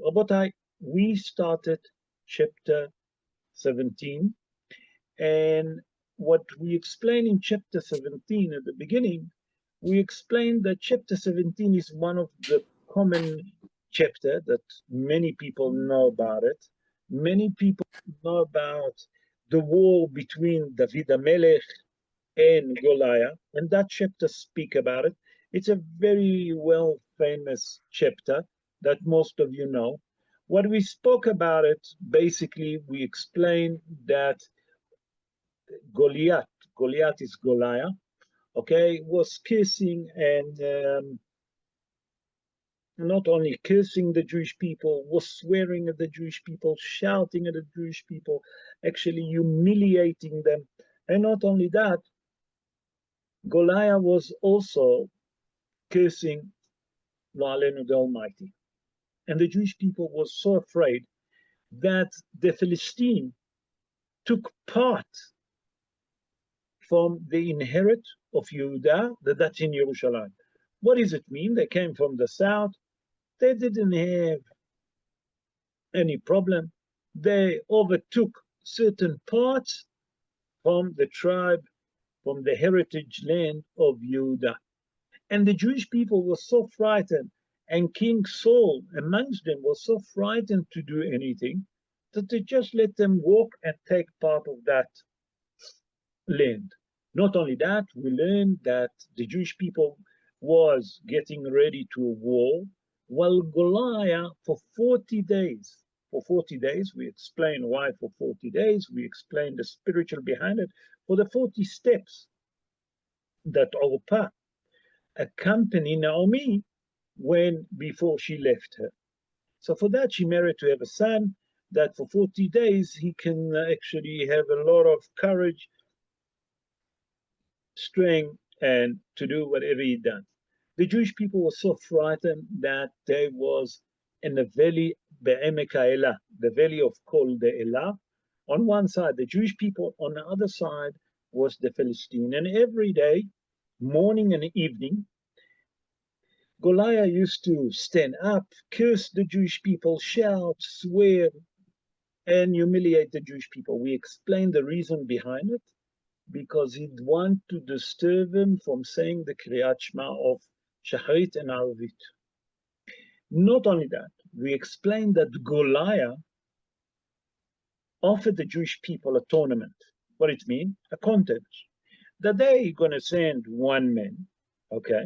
Rabotai, we started chapter 17, and what we explain in chapter 17 at the beginning, we explained that chapter 17 is one of the common chapter that many people know about it. Many people know about the war between David HaMelech and Goliath, and that chapter speak about it. It's a very well famous chapter that most of you know. What we spoke about it, basically, we explained that Goliath, Goliath is Goliath, okay, was cursing and not only cursing the Jewish people, was swearing at the Jewish people, shouting at the Jewish people, actually humiliating them. And not only that, Goliath was also cursing La'alenu the Almighty. And the Jewish people was so afraid that the Philistines took part from the inherit of Yehuda, that's in Jerusalem. What does it mean? They came from the south. They didn't have any problem. They overtook certain parts from the tribe, from the heritage land of Yehuda. And the Jewish people were so frightened, and King Saul amongst them was so frightened to do anything, that they just let them walk and take part of that land. Not only that, we learned that the Jewish people was getting ready to a war, while Goliath for 40 days, we explain why for 40 days, we explain the spiritual behind it, for the 40 steps that Orpah accompanied Naomi before she left her. So for that, she married to have a son, that for 40 days, he can actually have a lot of courage, strength, and to do whatever he does. The Jewish people were so frightened that they was in the valley, Be'emek HaElah, the valley of Kol De'elah. On one side, the Jewish people, on the other side was the Philistine. And every day, morning and evening, Goliath used to stand up, curse the Jewish people, shout, swear, and humiliate the Jewish people. We explained the reason behind it, because he'd want to disturb him from saying the Kriyat Shema of Shacharit and Arvit. Not only that, we explained that Goliath offered the Jewish people a tournament. What it means? A contest. That they going to send one man, okay,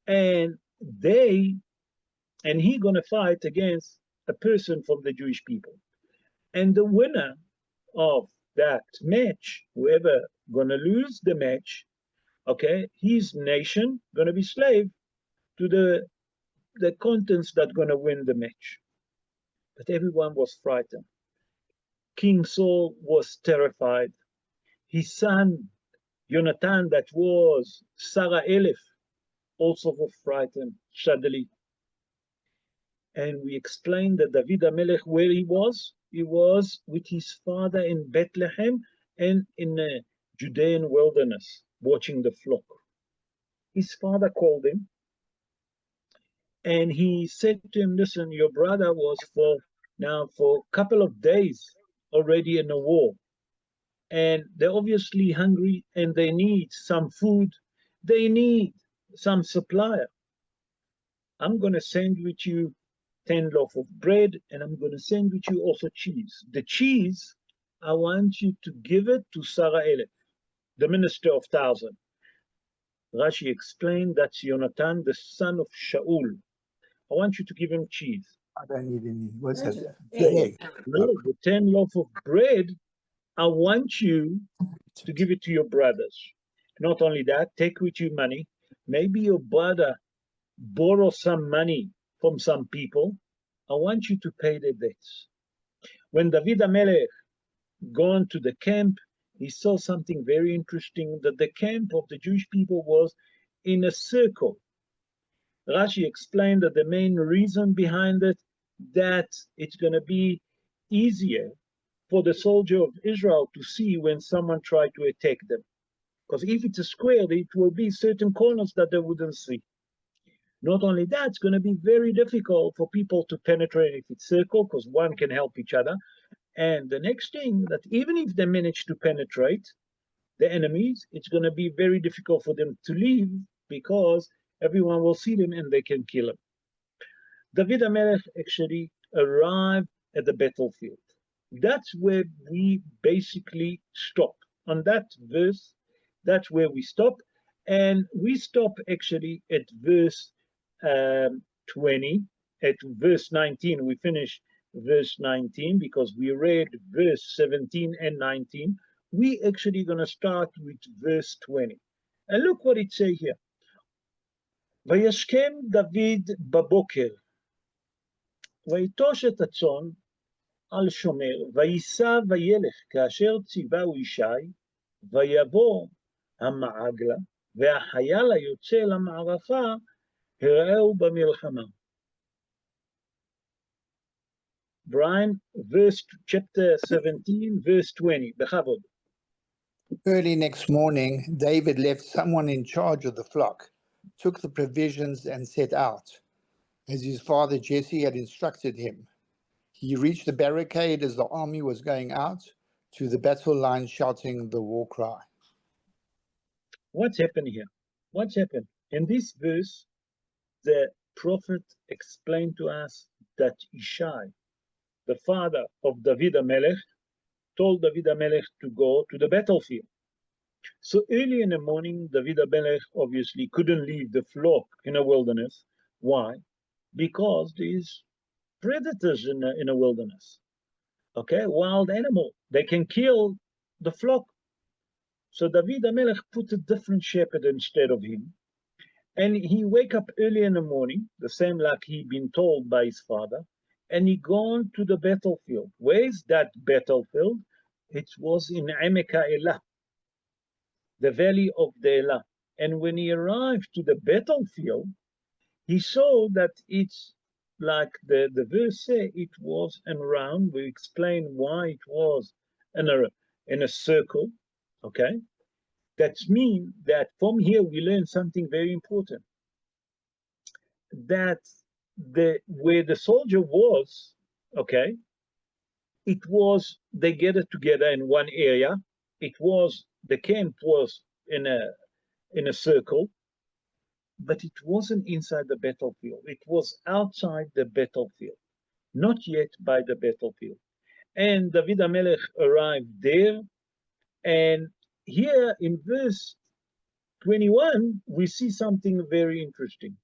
and he going to fight against a person from the Jewish people. And the winner of that match, whoever going to lose the match, okay, his nation going to be slave to the contents that going to win the match. But everyone was frightened. King Saul was terrified. His son, Jonathan, that was Sarah Elif, also was frightened, suddenly. And we explained that David HaMelech, where he was with his father in Bethlehem and in the Judean wilderness, watching the flock. His father called him, and he said to him, listen, your brother was for a couple of days already in a war, and they're obviously hungry, and they need some food, they need some supplier. I'm going to send with you 10 loaf of bread, and I'm going to send with you also cheese. The cheese, I want you to give it to Sarah Elef, the minister of 1,000. Rashi explained that's Jonathan, the son of Shaul. I want you to give him cheese. What's that? The 10 loaf of bread, I want you to give it to your brothers. Not only that, take with you money. Maybe your brother borrow some money from some people. I want you to pay the debts. When David HaMelech gone to the camp, he saw something very interesting, that the camp of the Jewish people was in a circle. Rashi explained that the main reason behind it, that it's going to be easier for the soldier of Israel to see when someone tried to attack them. Because if it's a square, it will be certain corners that they wouldn't see. Not only that, it's going to be very difficult for people to penetrate if it's circle, because one can help each other. And the next thing, that even if they manage to penetrate the enemies, it's going to be very difficult for them to leave, because everyone will see them and they can kill them. David HaMelech actually arrived at the battlefield. That's where we basically stop. On that verse, that's where we stop. And we stop actually at verse 20. At verse 19, we finish verse 19 because we read verse 17 and 19. We actually going to start with verse 20. And look what it says here. וישכם דוד בבוקר, ויטוש את הצאן על שומר, וייסע וילך כאשר ציווהו ישי, ויבוא המעגלה, והחייל היוצא למערכה, הראהו במלחמה. Brian, chapter 17, verse 20, בכבוד. Early next morning, David left someone in charge of the flock, took the provisions, and set out, as his father Jesse had instructed him. He reached the barricade as the army was going out to the battle line, shouting the war cry. What's happened here? What's happened? In this verse, the prophet explained to us that Ishai, the father of David HaMelech, told David HaMelech to go to the battlefield. So early in the morning, David HaMelech obviously couldn't leave the flock in a wilderness. Why? Because there's predators in a wilderness. Okay, wild animal. They can kill the flock. So David HaMelech put a different shepherd instead of him. And he wake up early in the morning, the same like he'd been told by his father, and he gone to the battlefield. Where's that battlefield? It was in Emek HaElah, the valley of the Elah. And when he arrived to the battlefield, he saw that it's like the verse say, it was around. We explain why it was in a circle, okay? That means that from here we learn something very important. That where the soldier was, okay, it was they gathered together in one area. It was the camp was in a circle, but it wasn't inside the battlefield. It was outside the battlefield, not yet by the battlefield. And David HaMelech arrived there, and here in verse 21, we see something very interesting.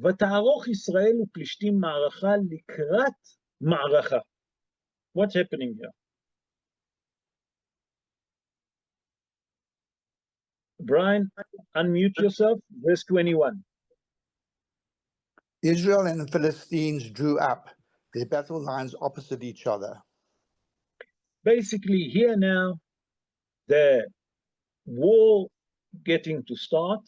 ותערוך ישראל ופלישתים מערכה לקראת מערכה. What's happening here? Brian, unmute yourself. Verse 21. Israel and the Philistines drew up, their battle lines opposite each other. Basically, here now, the war getting to start.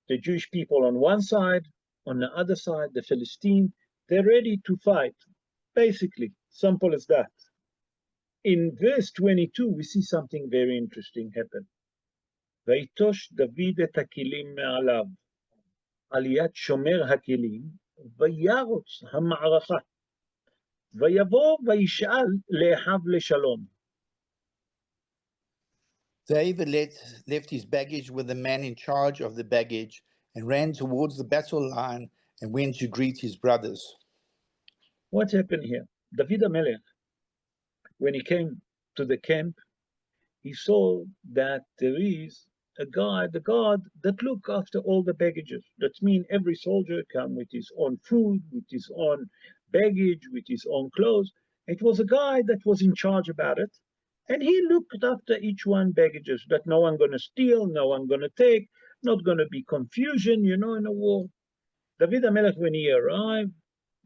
The Jewish people on one side, on the other side, the Philistine, they're ready to fight. Basically, simple as that. In verse 22, we see something very interesting happen. ויטוש דוד את הכלים מעליו, על יד שומר הכלים, וירוץ המערכה, ויבוא וישאל לאחיו לשלום. David left his baggage with the man in charge of the baggage and ran towards the battle line and went to greet his brothers. What happened here? David HaMelech, when he came to the camp, he saw that there is a guy, the guard that look after all the baggages. That means every soldier come with his own food, with his own baggage, with his own clothes. It was a guy that was in charge about it. And he looked after each one baggages, that no one going to steal, no one going to take, not going to be confusion, in a war. David HaMelech, when he arrived,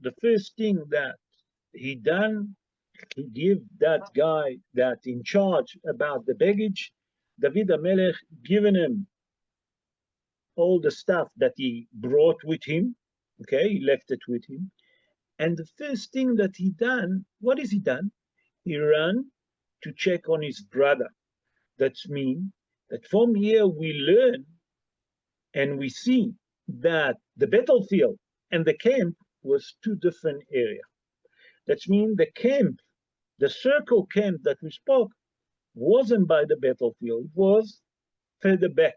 the first thing that he done, he gave that guy that in charge about the baggage, David HaMelech given him all the stuff that he brought with him. Okay, he left it with him. And the first thing that he done, what is he done? He ran to check on his brother. That means that from here we learn and we see that the battlefield and the camp was two different areas. That means the camp, the circle camp that we spoke, wasn't by the battlefield, it was further back.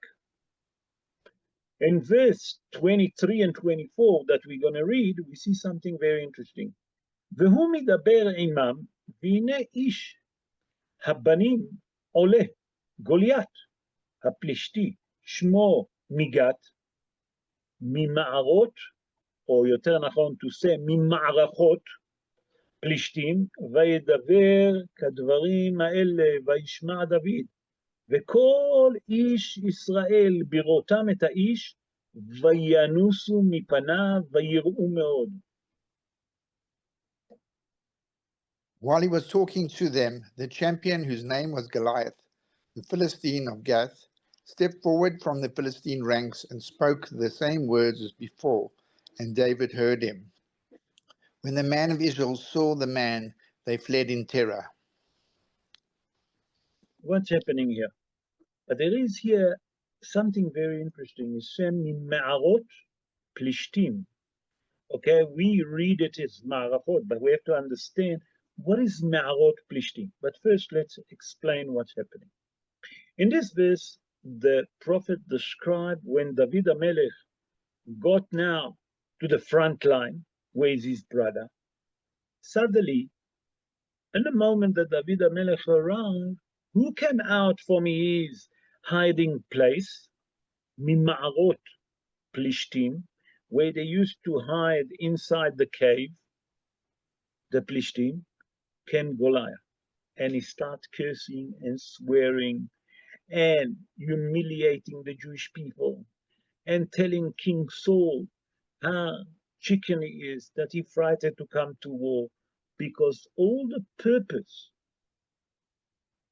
In verse 23 and 24 that we're going to read, we see something very interesting. והוא מדבר עמם, והנה איש הבנים עולה, גוליית, הפלישתי, שמו מגת, ממערות, או יותר נכון to say, ממערכות פלישתים, וידבר כדברים האלה, וישמע דוד, וכל איש ישראל בראותם את האיש, וינוסו מפניו, ויראו מאוד. While he was talking to them, the champion, whose name was Goliath, the Philistine of Gath, stepped forward from the Philistine ranks and spoke the same words as before, and David heard him. When the men of Israel saw the man, they fled in terror. What's happening here? But there is here something very interesting. It's Ma'arot Plishtim. Okay, we read it as Ma'arachot, but we have to understand what is Ma'arot Plishtim. But first, let's explain what's happening. In this verse, the prophet described when David HaMelech got now to the front line, where is his brother. Suddenly, in the moment that David HaMelech arrived, who came out from his hiding place? Mima'arot Plishtim, where they used to hide inside the cave, the Plishtim, came Goliath. And he started cursing and swearing and humiliating the Jewish people and telling King Saul how chicken he is, that he frightened to come to war, because all the purpose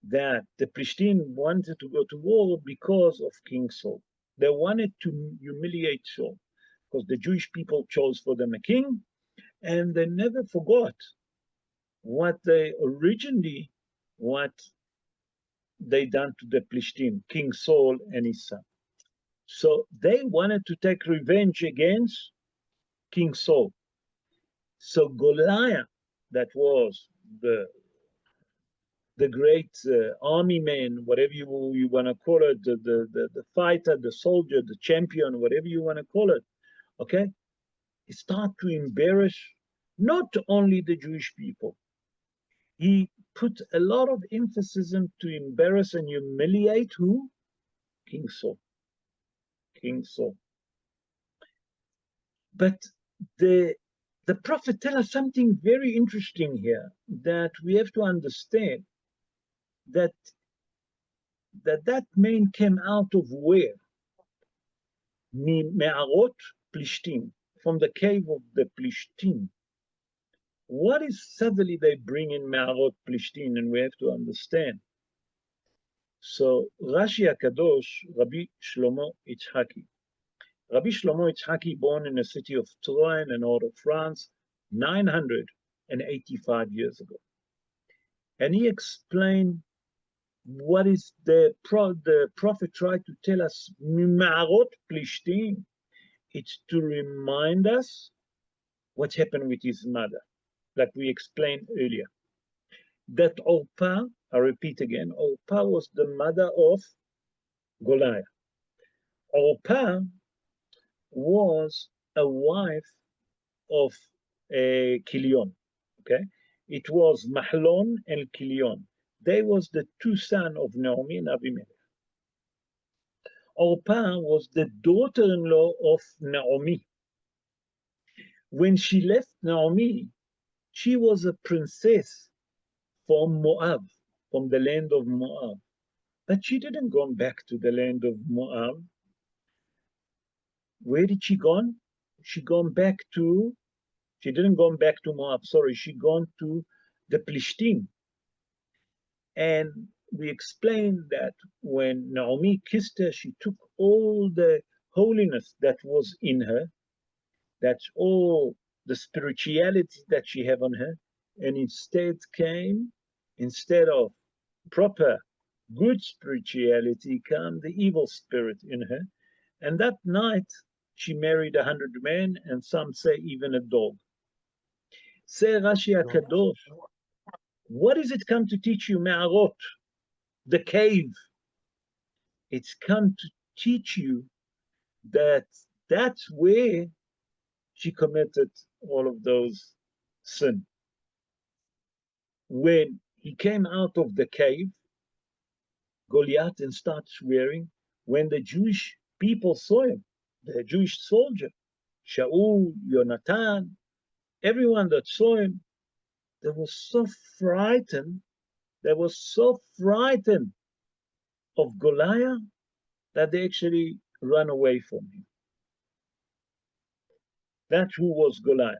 that the Plishtim wanted to go to war because of King Saul. They wanted to humiliate Saul because the Jewish people chose for them a king, and they never forgot what they done to the Plishtim, King Saul and his son. So they wanted to take revenge against King Saul. So Goliath, that was the great army man, whatever you want to call it, the fighter, the soldier, the champion, whatever you want to call it, okay? He started to embarrass not only the Jewish people. He put a lot of emphasis to embarrass and humiliate who? King Saul. King Saul. But the prophet tells us something very interesting here that we have to understand, that man came out of where? Me'arot Plishtim, from the cave of the Plishtim. What is suddenly they bring in Me'arot Plishtim, and we have to understand. So Rashi HaKadosh, Rabbi Shlomo Yitzhaki. Rabbi Shlomo Yitzhaki, born in the city of Troyes in the north of France, 985 years ago. And he explained what is the prophet tried to tell us, Mima'arot Plishtim. It's to remind us what happened with his mother, like we explained earlier. That Orpah, I repeat again, Orpah was the mother of Goliath. Orpah was a wife of Kilion, okay? It was Mahlon and Kilion. They was the two sons of Naomi and Abimelech. Orpah was the daughter-in-law of Naomi. When she left Naomi, she was a princess from Moab, from the land of Moab. But she didn't go back to the land of Moab. Where did she go? She didn't go back to Moab, sorry, she gone to the Plishtim. And we explained that when Naomi kissed her, she took all the holiness that was in her, that's all the spirituality that she had on her, and instead of proper good spirituality, came the evil spirit in her. And that night, she married 100 men, and some say even a dog. Say Rashi HaKadosh, what does it come to teach you, Me'arot, the cave? It's come to teach you that that's where she committed all of those sins. When he came out of the cave, Goliath, and started swearing, when the Jewish people saw him, the Jewish soldier, Shaul, Yonatan, everyone that saw him, they were so frightened, of Goliath that they actually ran away from him. That's who was Goliath.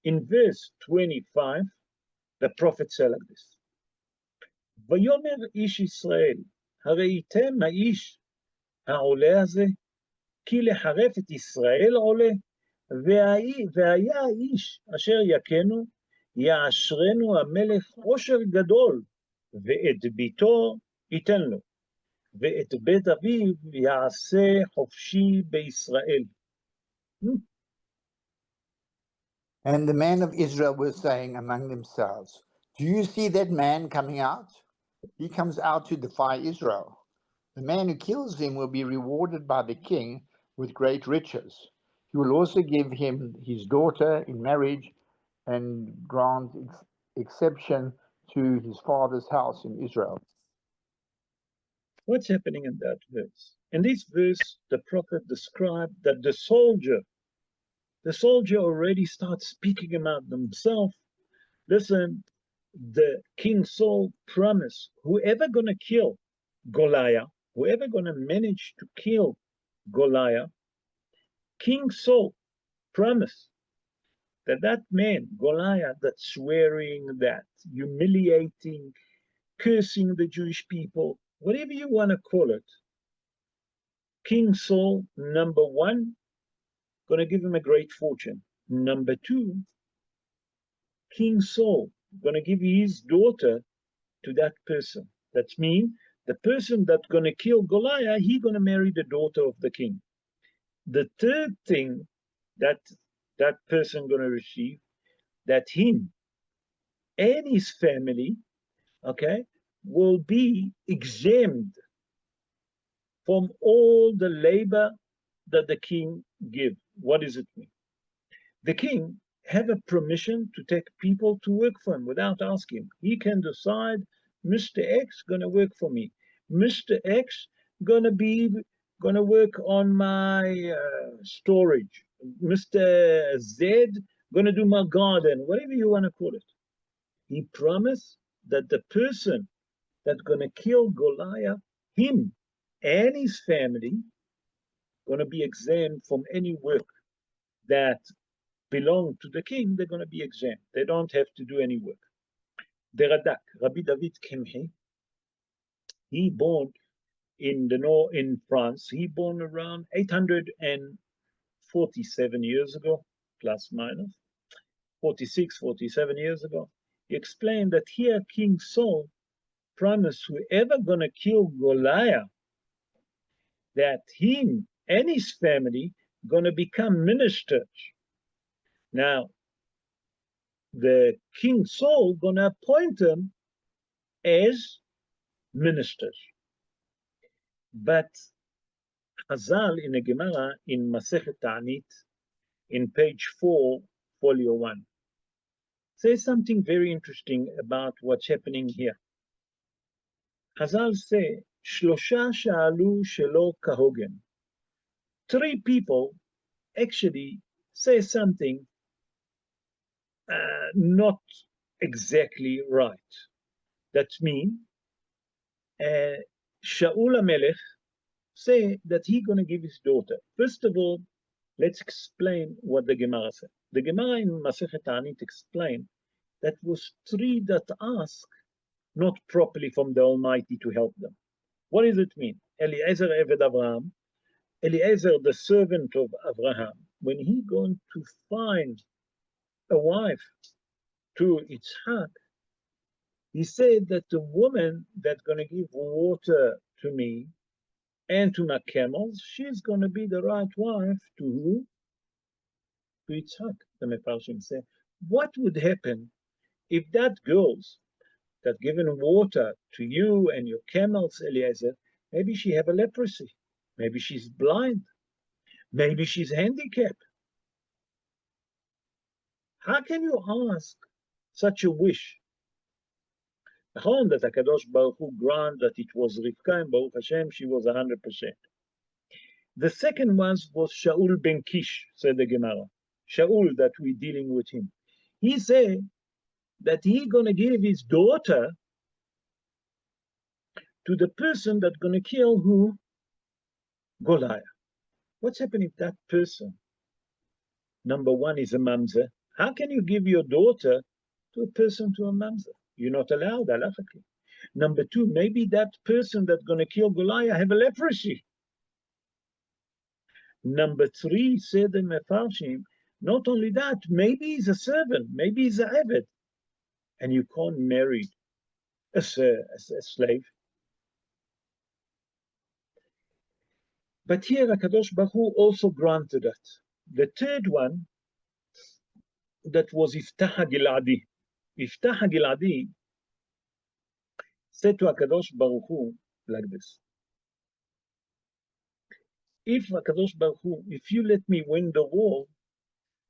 In verse 25, the prophet said like this, ויאמר איש ישראל, הרי ייתן האיש העולה הזה, כי לחרף את ישראל עולה, והיה האיש אשר יכנו, יעשרנו המלך עושר גדול, ואת ביתו ייתן לו, ואת בית אביו יעשה חופשי בישראל. And the men of Israel were saying among themselves, do you see that man coming out? He comes out to defy Israel. The man who kills him will be rewarded by the king with great riches. He will also give him his daughter in marriage and grant exception to his father's house in Israel. What's happening in that verse? In this verse, the prophet described that the soldier already starts speaking about himself. Listen, the King Saul promised, whoever gonna kill Goliath, whoever gonna manage to kill Goliath, King Saul promised that man, Goliath, that's swearing, that humiliating, cursing the Jewish people, whatever you want to call it, King Saul, number one, going to give him a great fortune. Number two, King Saul going to give his daughter to that person. That means the person that's going to kill Goliath, he's going to marry the daughter of the king. The third thing that that person going to receive, that him and his family, okay, will be exempt from all the labor that the king give. What does it mean? The king have a permission to take people to work for him without asking. He can decide, Mr. X gonna work for me. Mr. X gonna work on my storage. Mr. Z gonna do my garden, whatever you want to call it. He promised that the person that's gonna kill Goliath, him and his family, gonna be exempt from any work that belong to the king. They're gonna be exempt. They don't have to do any work. The Radak, Rabbi David Kimhi, he born in the north in France. He born around 847 years ago, plus minus 46, 47 years ago. He explained that here King Saul promised whoever gonna kill Goliath, that him and his family gonna become ministers. Now, the King Saul gonna appoint them as ministers. But Chazal in the Gemara in Masechet Ta'anit, in page 4, folio 1, says something very interesting about what's happening here. Chazal say, Shlosha sha'alu shelo kahogen. 3 people actually say something not exactly right. That means Shaul HaMelech say that he's going to give his daughter. First of all, let's explain what the Gemara said. The Gemara in Masechet Ta'anit explained that was 3 that asked not properly from the Almighty to help them. What does it mean? Eliezer Eved Abraham, Eliezer the servant of Abraham, when he going to find a wife to Yitzhak, he said that the woman that's going to give water to me, and to my camels, she's going to be the right wife to who? To Yitzhak. The Mefarshim say, what would happen if that girl's that given water to you and your camels, Eliezer, maybe she have a leprosy, maybe she's blind, maybe she's handicapped. How can you ask such a wish? נכון that HaKadosh Baruch Hu grant that it was Rivka, and Baruch Hashem, she was 100%. The second one was Shaul ben Kish, said the Gemara. Shaul, that we're dealing with him. He said that he gonna give his daughter to the person that's gonna kill who? Goliath. What's happening if that person, number one, is a mamzer? How can you give your daughter to a person to a mamzer? You're not allowed, halachically. Number two, maybe that person that's going to kill Goliath have a leprosy. Number three, said the Mefarshim, not only that, maybe he's a servant, maybe he's a Eved, and you can't marry a slave. But here, HaKadosh Baruch Hu also granted that. The third one, that was Iftah HaGiladi. Iftah HaGiladi said to HaKadosh Baruch Hu like this. If HaKadosh Baruch Hu, if you let me win the war,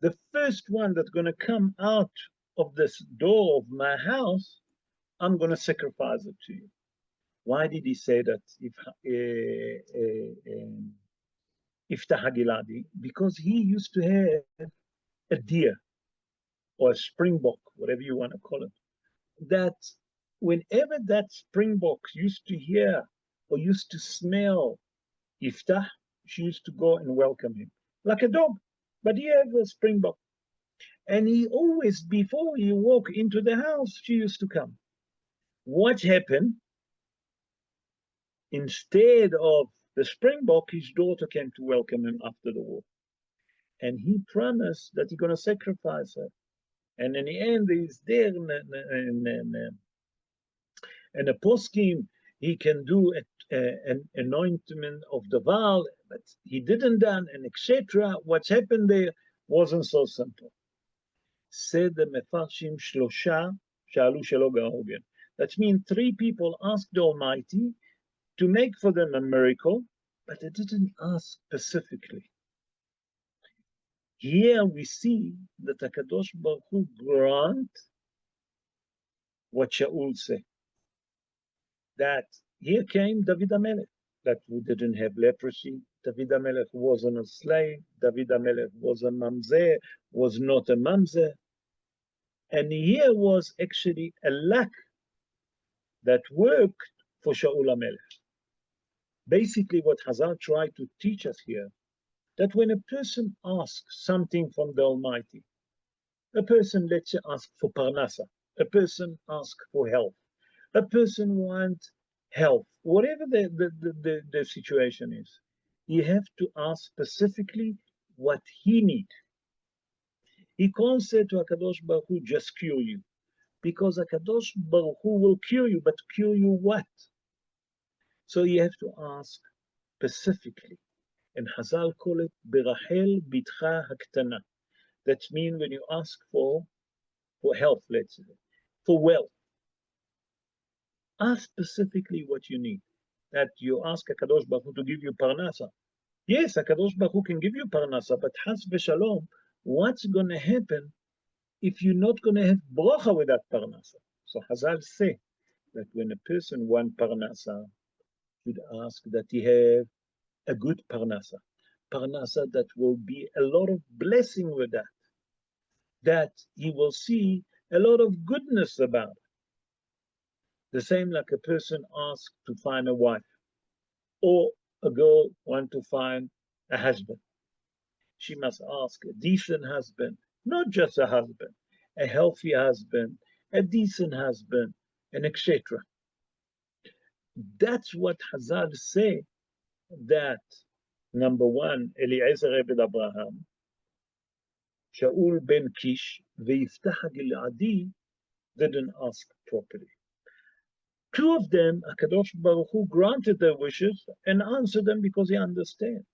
the first one that's going to come out of this door of my house, I'm going to sacrifice it to you. Why did he say that? Iftah HaGiladi? Because he used to have a deer or a springbok, whatever you want to call it, that whenever that springbok used to hear or used to smell Iftah, she used to go and welcome him, like a dog. But he had a springbok. And he always, before he walked into the house, she used to come. What happened? Instead of the springbok, his daughter came to welcome him after the war. And he promised that he's going to sacrifice her. And in the end, he's there in a poskim, he can do an anointment of the Baal, but he didn't done, and etc. What's happened there wasn't so simple. Said the Mefarshim Shlosha Shalu Shelo Be'ogen. That means three people asked the Almighty to make for them a miracle, but they didn't ask specifically. Here we see that HaKadosh Baruch Hu grant what Shaul said. That here came David HaMelech, that we didn't have leprosy. David HaMelech wasn't a slave. David HaMelech was a mamzer, was not a mamzer. And here was actually a lack that worked for Shaul HaMelech. Basically, what Hazal tried to teach us here, that when a person asks something from the Almighty, a person, let's say, asks for parnasa, a person asks for health, a person wants health, whatever the situation is, you have to ask specifically what he needs. He can't say to HaKadosh Baruch Hu, just cure you, because HaKadosh Baruch Hu will cure you, but cure you what? So you have to ask specifically. And Hazal call it Berachel Bitcha Haktana. That means when you ask for health, let's say, for wealth, ask specifically what you need. That you ask HaKadosh Baruch Hu to give you parnasa. Yes, HaKadosh Baruch Hu can give you parnasa, but Chas v'Shalom, what's going to happen if you're not going to have bracha with that parnasa? So Hazal say that when a person wants parnasa, should ask that he have a good parnasa that will be a lot of blessing with that he will see a lot of goodness about it. The same like a person asks to find a wife, or a girl wants to find a husband. She must ask a decent husband, not just a husband, a healthy husband, a decent husband, and etc. That's what Hazal say, that number one, Eliezer Ebed Abraham, Shaul ben Kish, V'iftah HaGiladi didn't ask properly. Two of them, HaKadosh Baruch Hu granted their wishes and answered them because he understands.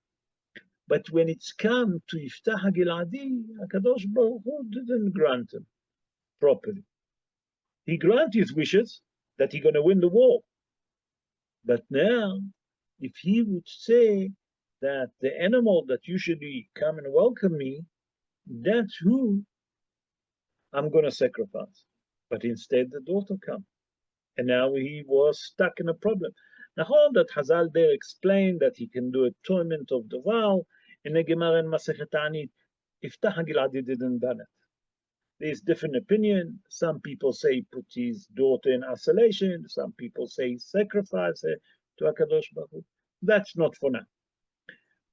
But when it's come to Yiftach HaGiladi, HaKadosh Baruch Hu didn't grant him properly. He granted his wishes that he's going to win the war. But now, if he would say that the animal that usually come and welcome me, that's who I'm going to sacrifice. But instead, the daughter come. And now he was stuck in a problem. Now, that Hazal there explained that he can do atonement of the vow, in the Gemara and Masechet Ta'anit, Yiftach HaGiladi didn't done it. There's different opinion. Some people say put his daughter in isolation. Some people say sacrifice her to HaKadosh Baruch Hu. That's not for now.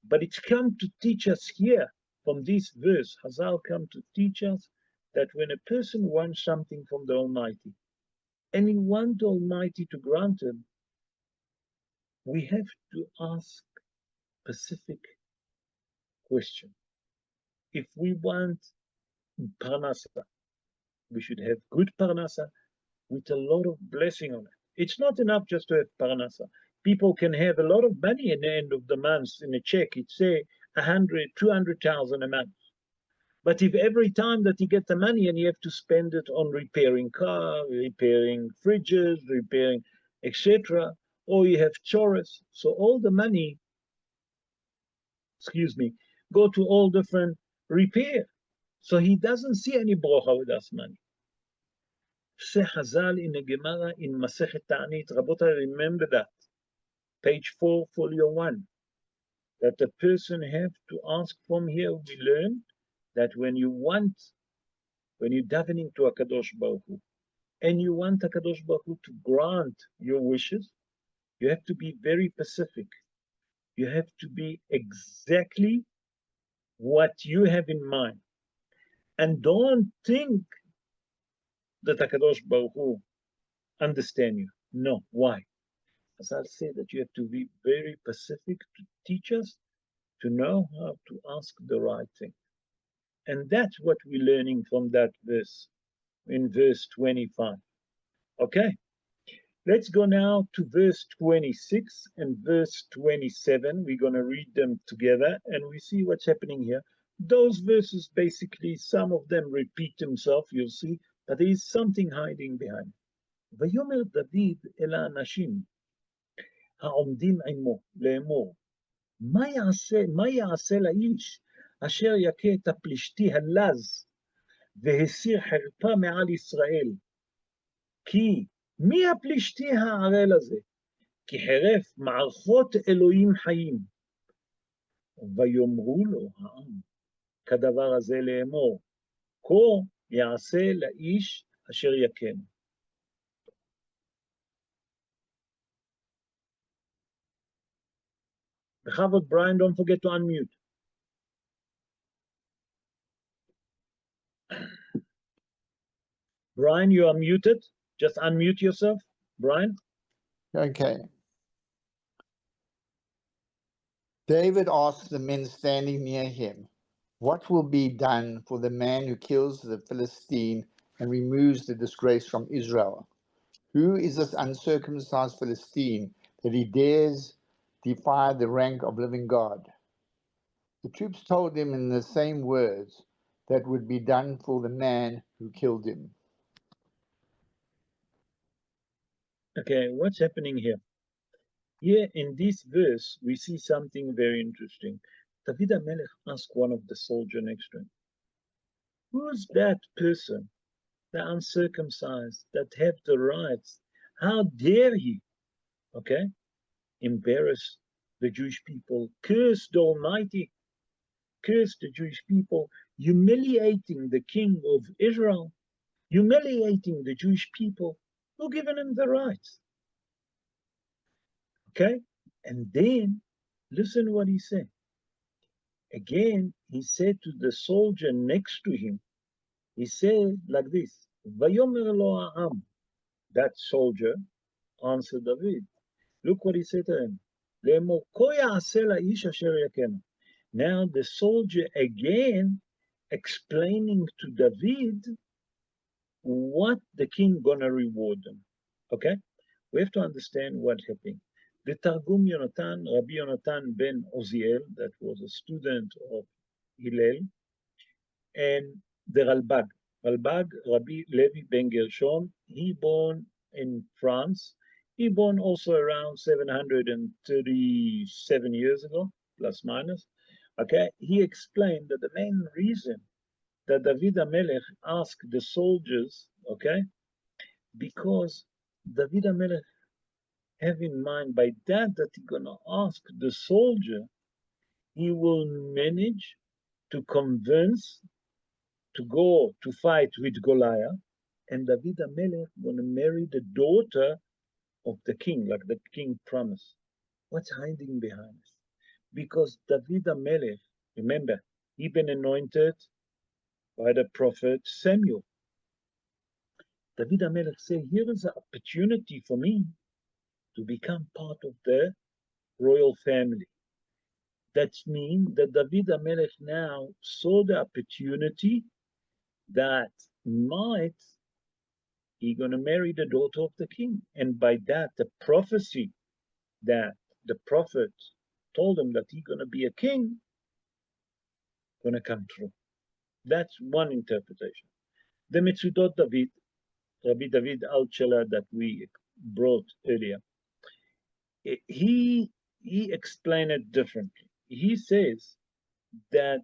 But it's come to teach us here, from this verse, Hazal come to teach us that when a person wants something from the Almighty, and he wants the Almighty to grant him, we have to ask specific question. If we want parnasa, we should have good parnasa with a lot of blessing on it. It's not enough just to have parnasa. People can have a lot of money at the end of the month in a check. It's say 100, 200,000 a month. But if every time that you get the money and you have to spend it on repairing cars, repairing fridges, repairing etc., or you have chores, so all the money, go to all different repair. So he doesn't see any brocha with us money. Say Hazal in the Gemara in Masechet Ta'anit, Rabotai, remember that, page 4, folio 1, that the person have to ask from here. We learn that when you're davening to HaKadosh Baruch Hu, and you want HaKadosh Baruch Hu to grant your wishes, you have to be very specific. You have to be exactly what you have in mind. And don't think that HaKadosh Baruch Hu understand you. No. Why? As I'll say, that you have to be very specific to teach us to know how to ask the right thing. And that's what we're learning from that verse, in verse 25. Okay? Let's go now to verse 26 and verse 27. We're going to read them together and we see what's happening here. Those verses, basically, some of them repeat themselves, you'll see, but there is something hiding behind. ויאמר דוד אל האנשים העומדים עמו לאמור, מה יעשה לאיש אשר יכה את הפלישתי הלז והסיר חרפה מעל ישראל? כי מי הפלישתי הערל הזה? כי חרף מערכות אלוהים חיים. ויאמרו לו העם כדבר הזה לאמור, כה יעשה לאיש אשר יכנו. Bechavot, Brian, don't forget to unmute. Brian, you are muted. Just unmute yourself. Brian? Okay. David asked the men standing near him, "What will be done for the man who kills the Philistine and removes the disgrace from Israel? Who is this uncircumcised Philistine that he dares defy the rank of living God?" The troops told him in the same words that would be done for the man who killed him. Okay, what's happening here? Here in this verse, we see something very interesting. David HaMelech asked one of the soldiers next to him, who's that person, the uncircumcised, that have the rights? How dare he, okay, embarrass the Jewish people, curse the Almighty, curse the Jewish people, humiliating the king of Israel, humiliating the Jewish people, who given him the rights? Okay, and then listen what he said. Again, he said to the soldier next to him, he said like this, Vayomer lo ha'am. That soldier answered David. Look what he said to him. Now the soldier again explaining to David what the king gonna reward them. Okay? We have to understand what happened. The Targum Yonatan, Rabbi Yonatan ben Oziel, that was a student of Hillel, and the Ralbag, Rabbi Levy ben Gershon, he born in France. He born also around 737 years ago, plus minus. Okay, he explained that the main reason that David HaMelech asked the soldiers, okay, because David HaMelech have in mind by that he's gonna ask the soldier, he will manage to convince to go to fight with Goliath, and David HaMelech gonna marry the daughter of the king, like the king promised. What's hiding behind this? Because David HaMelech, remember, he been anointed by the prophet Samuel. David HaMelech said, here is an opportunity for me to become part of the royal family. That means that David HaMelech now saw the opportunity that might he gonna marry the daughter of the king. And by that, the prophecy that the prophet told him that he's gonna be a king, gonna come true. That's one interpretation. The Mitzudot David, Rabbi David Altshela that we brought earlier, he explained it differently. He says that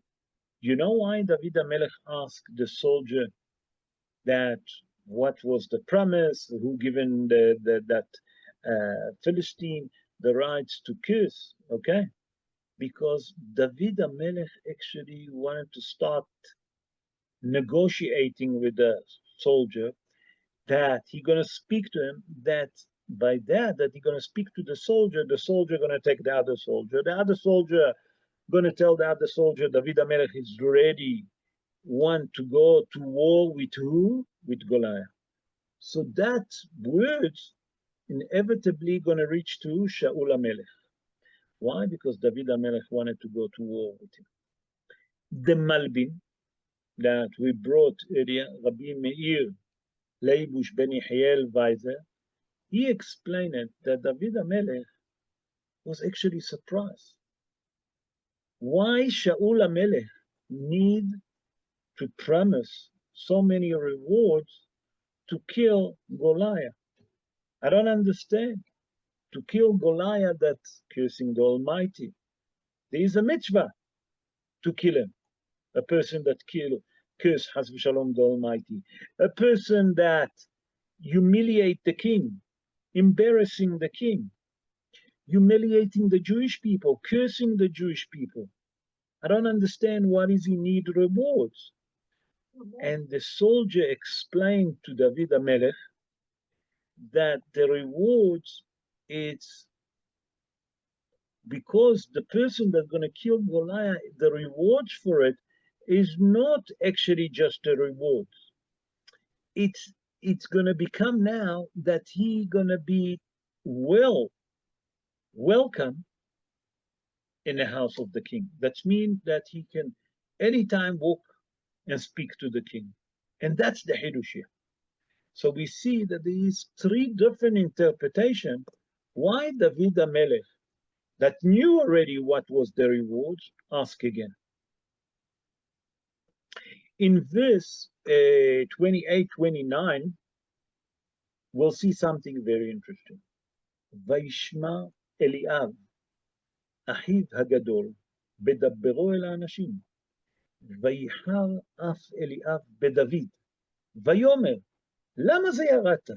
you know why David HaMelech asked the soldier that what was the promise, who given that Philistine the rights to curse, okay? Because David HaMelech actually wanted to start negotiating with the soldier that he gonna speak to him, that by that he gonna speak to the soldier gonna take the other soldier gonna tell the other soldier David HaMelech is ready, want to go to war with who? With Goliath. So that words inevitably gonna reach to Shaul HaMelech. Why? Because David HaMelech wanted to go to war with him. The Malbim that we brought earlier, Rabbi Meir Leibush ben Yehiel Weiser, he explained it that David HaMelech was actually surprised. Why Shaul HaMelech need to promise so many rewards to kill Goliath? I don't understand. To kill Goliath, that's cursing the Almighty. There is a mitzvah to kill him. A person that curse Has v'Shalom the Almighty. A person that humiliate the king, embarrassing the king, humiliating the Jewish people, cursing the Jewish people. I don't understand what is he need rewards. And the soldier explained to David HaMelech that the rewards, it's because the person that's going to kill Goliath, the rewards for it is not actually just the rewards. It's going to become now that he going to be welcome in the house of the king. That means that he can anytime walk and speak to the king. And that's the Hidushia. So we see that there is three different interpretations why David HaMelech, that knew already what was the rewards, ask again. In verse 28-29, we'll see something very interesting. וישמע אליאב, אחיו הגדול, בדברו אל האנשים, ויחר אף אליאב בדוד, ויאמר, למה זה ירדת?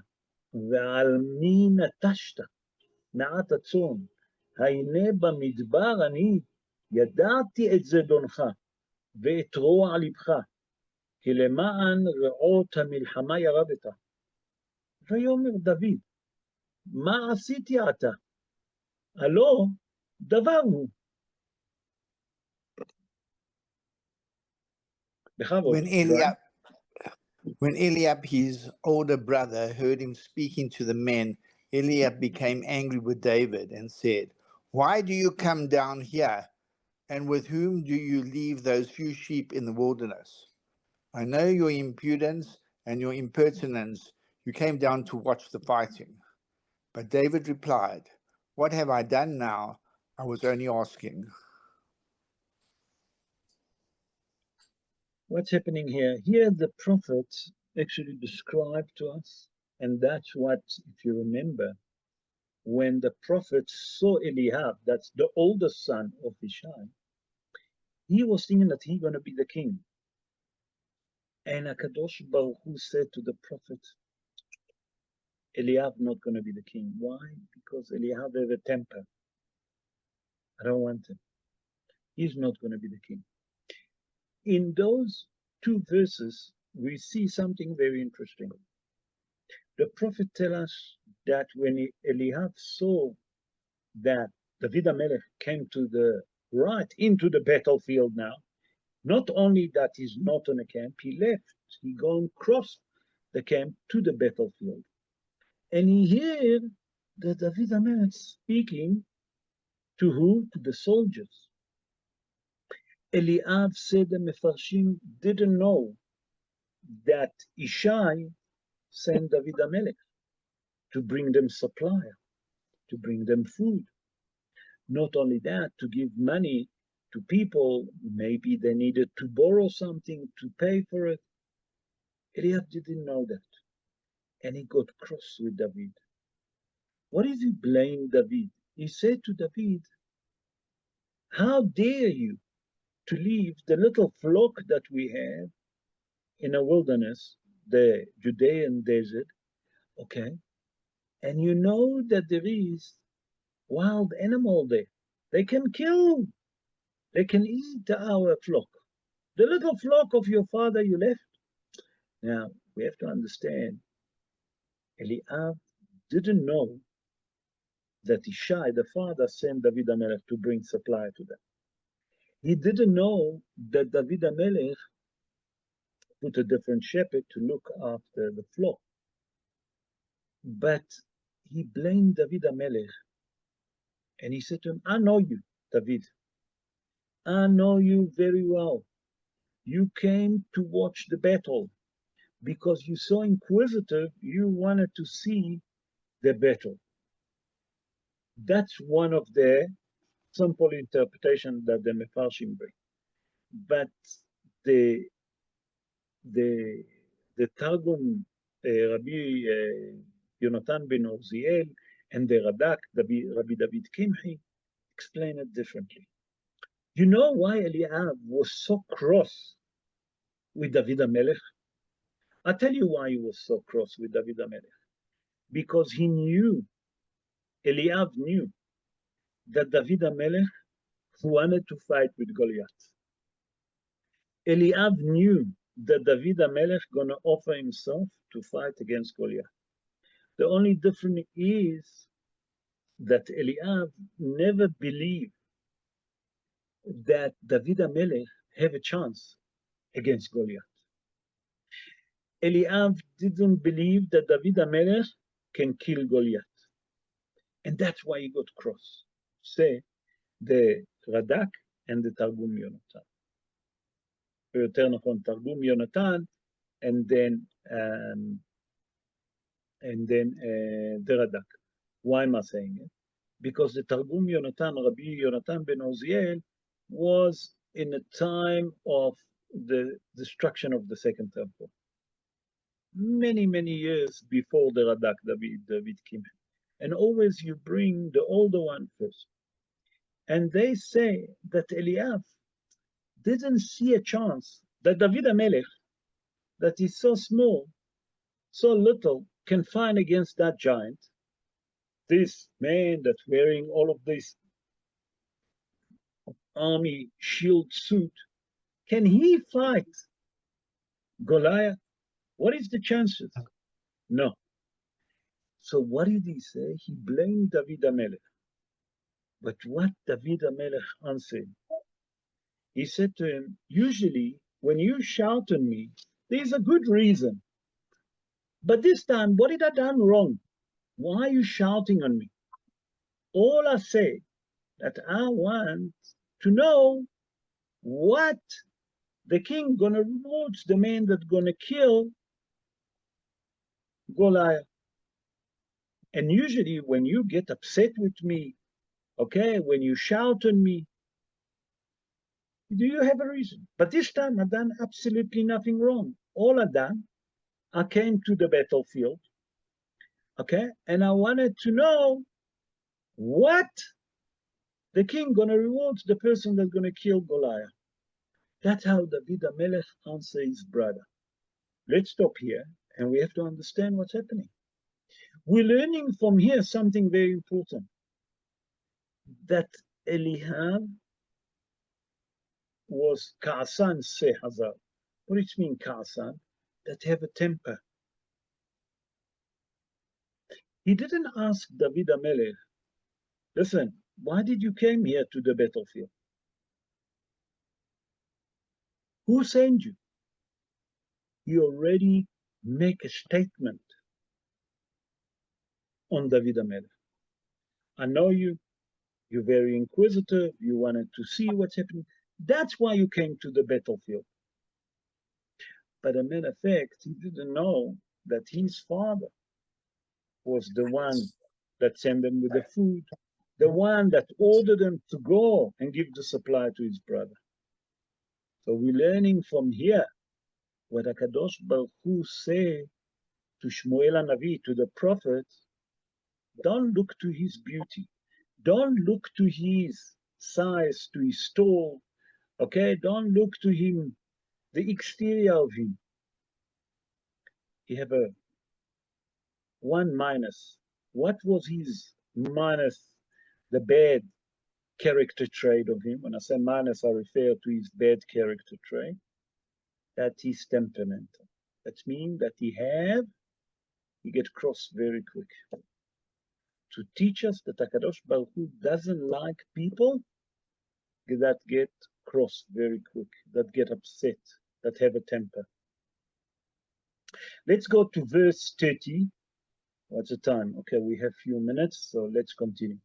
ועל מי נטשת מעט הצאן? הנה במדבר אני ידעתי את זדונך ואת רוע לבך, כי למען רעות המלחמה ירדת. ויאמר דוד, מה עשיתי עתה? הלא דבר הוא. When Eliab, his older brother, heard him speaking to the men, Eliab became angry with David and said, "Why do you come down here? And with whom do you leave those few sheep in the wilderness? I know your impudence and your impertinence. You came down to watch the fighting." But David replied, "What have I done now? I was only asking." What's happening here? Here the prophet actually described to us, and that's what, if you remember, when the prophet saw Eliab, that's the oldest son of Ishai, he was thinking that he's going to be the king. And HaKadosh Baruch Hu said to the prophet, Eliab not going to be the king. Why? Because Eliab has a temper. I don't want him. He's not going to be the king. In those two verses, we see something very interesting. The prophet tells us that when Eliab saw that David HaMelech came to the right into the battlefield now, not only that he's not on a camp, he left. He gone across the camp to the battlefield. And he heard that David HaMelech speaking to who? To the soldiers. Eliab said the Mefarshim didn't know that Ishai sent David HaMelech to bring them supply, to bring them food. Not only that, to give money to people, maybe they needed to borrow something to pay for it. Eliab didn't know that. And he got cross with David. What did he blame David? He said to David, how dare you to leave the little flock that we have in a wilderness, the Judean desert, okay? And you know that there is wild animal there. They can kill, they can eat our flock. The little flock of your father you left. Now, we have to understand, Eliab didn't know that Ishai, the father, sent David HaMelech to bring supply to them. He didn't know that David HaMelech put a different shepherd to look after the flock. But he blamed David HaMelech, and he said to him, I know you, David. I know you very well. You came to watch the battle because you're so inquisitive, you wanted to see the battle. That's one of the simple interpretation that the Mefarshim bring. But the the the Targum, Rabbi Yonatan ben Uziel, and the Radak, Rabbi David Kimhi, explain it differently. You know why Eliab was so cross with David HaMelech? I'll tell you why he was so cross with David HaMelech. Because he knew, Eliab knew, that David HaMelech wanted to fight with Goliath. Eliab knew that David HaMelech gonna offer himself to fight against Goliath. The only difference is that Eliab never believed that David HaMelech have a chance against Goliath. Eliab didn't believe that David HaMelech can kill Goliath. And that's why he got cross. Say, the Radak and the Targum Yonatan. יותר נכון, Targum Yonatan, and then the Radak. Why am I saying it? Because the Targum Yonatan, Rabbi Yonatan ben Uziel, was in a time of the destruction of the Second Temple. Many, many years before the Radak, David Kim. And always you bring the older one first. And they say that Eliab didn't see a chance that David HaMelech, that is so small, so little, can fight against that giant. This man that's wearing all of this army shield suit, can he fight Goliath? What is the chances? No. So what did he say? He blamed David HaMelech. But what David HaMelech answered? He said to him, usually when you shout on me, there's a good reason. But this time, what did I done wrong? Why are you shouting on me? All I say that I want to know what the king gonna reward the man that's gonna kill Goliath. And usually when you get upset with me, okay, when you shout on me, do you have a reason? But this time I done absolutely nothing wrong. All I done, I came to the battlefield, okay, and I wanted to know what the king gonna reward the person that's gonna kill Goliath. That's how David HaMelech answered his brother. Let's stop here, and we have to understand what's happening. We're learning from here something very important, that Eliab was Ka'asan Se Hazar. What does it mean, Ka'asan? That have a temper. He didn't ask David HaMelech, listen, why did you came here to the battlefield? Who sent you? He already make a statement on David HaMelech. I know you're very inquisitive, you wanted to see what's happening. That's why you came to the battlefield. But as a matter of fact, he didn't know that his father was the one that sent them with the food, the one that ordered them to go and give the supply to his brother. So we're learning from here what HaKadosh Baruch Hu say to Shmuel HaNavi, to the prophet, don't look to his beauty. Don't look to his size, to his tall, okay? Don't look to him, the exterior of him. He have a one minus. What was his minus? The bad character trait of him. When I say minus, I refer to his bad character trait. That he's temperamental. That means that he get cross very quick. To teach us that HaKadosh Baruch Hu doesn't like people that get cross very quick, that get upset, that have a temper. Let's go to verse 30. What's the time? Okay, we have few minutes, so let's continue.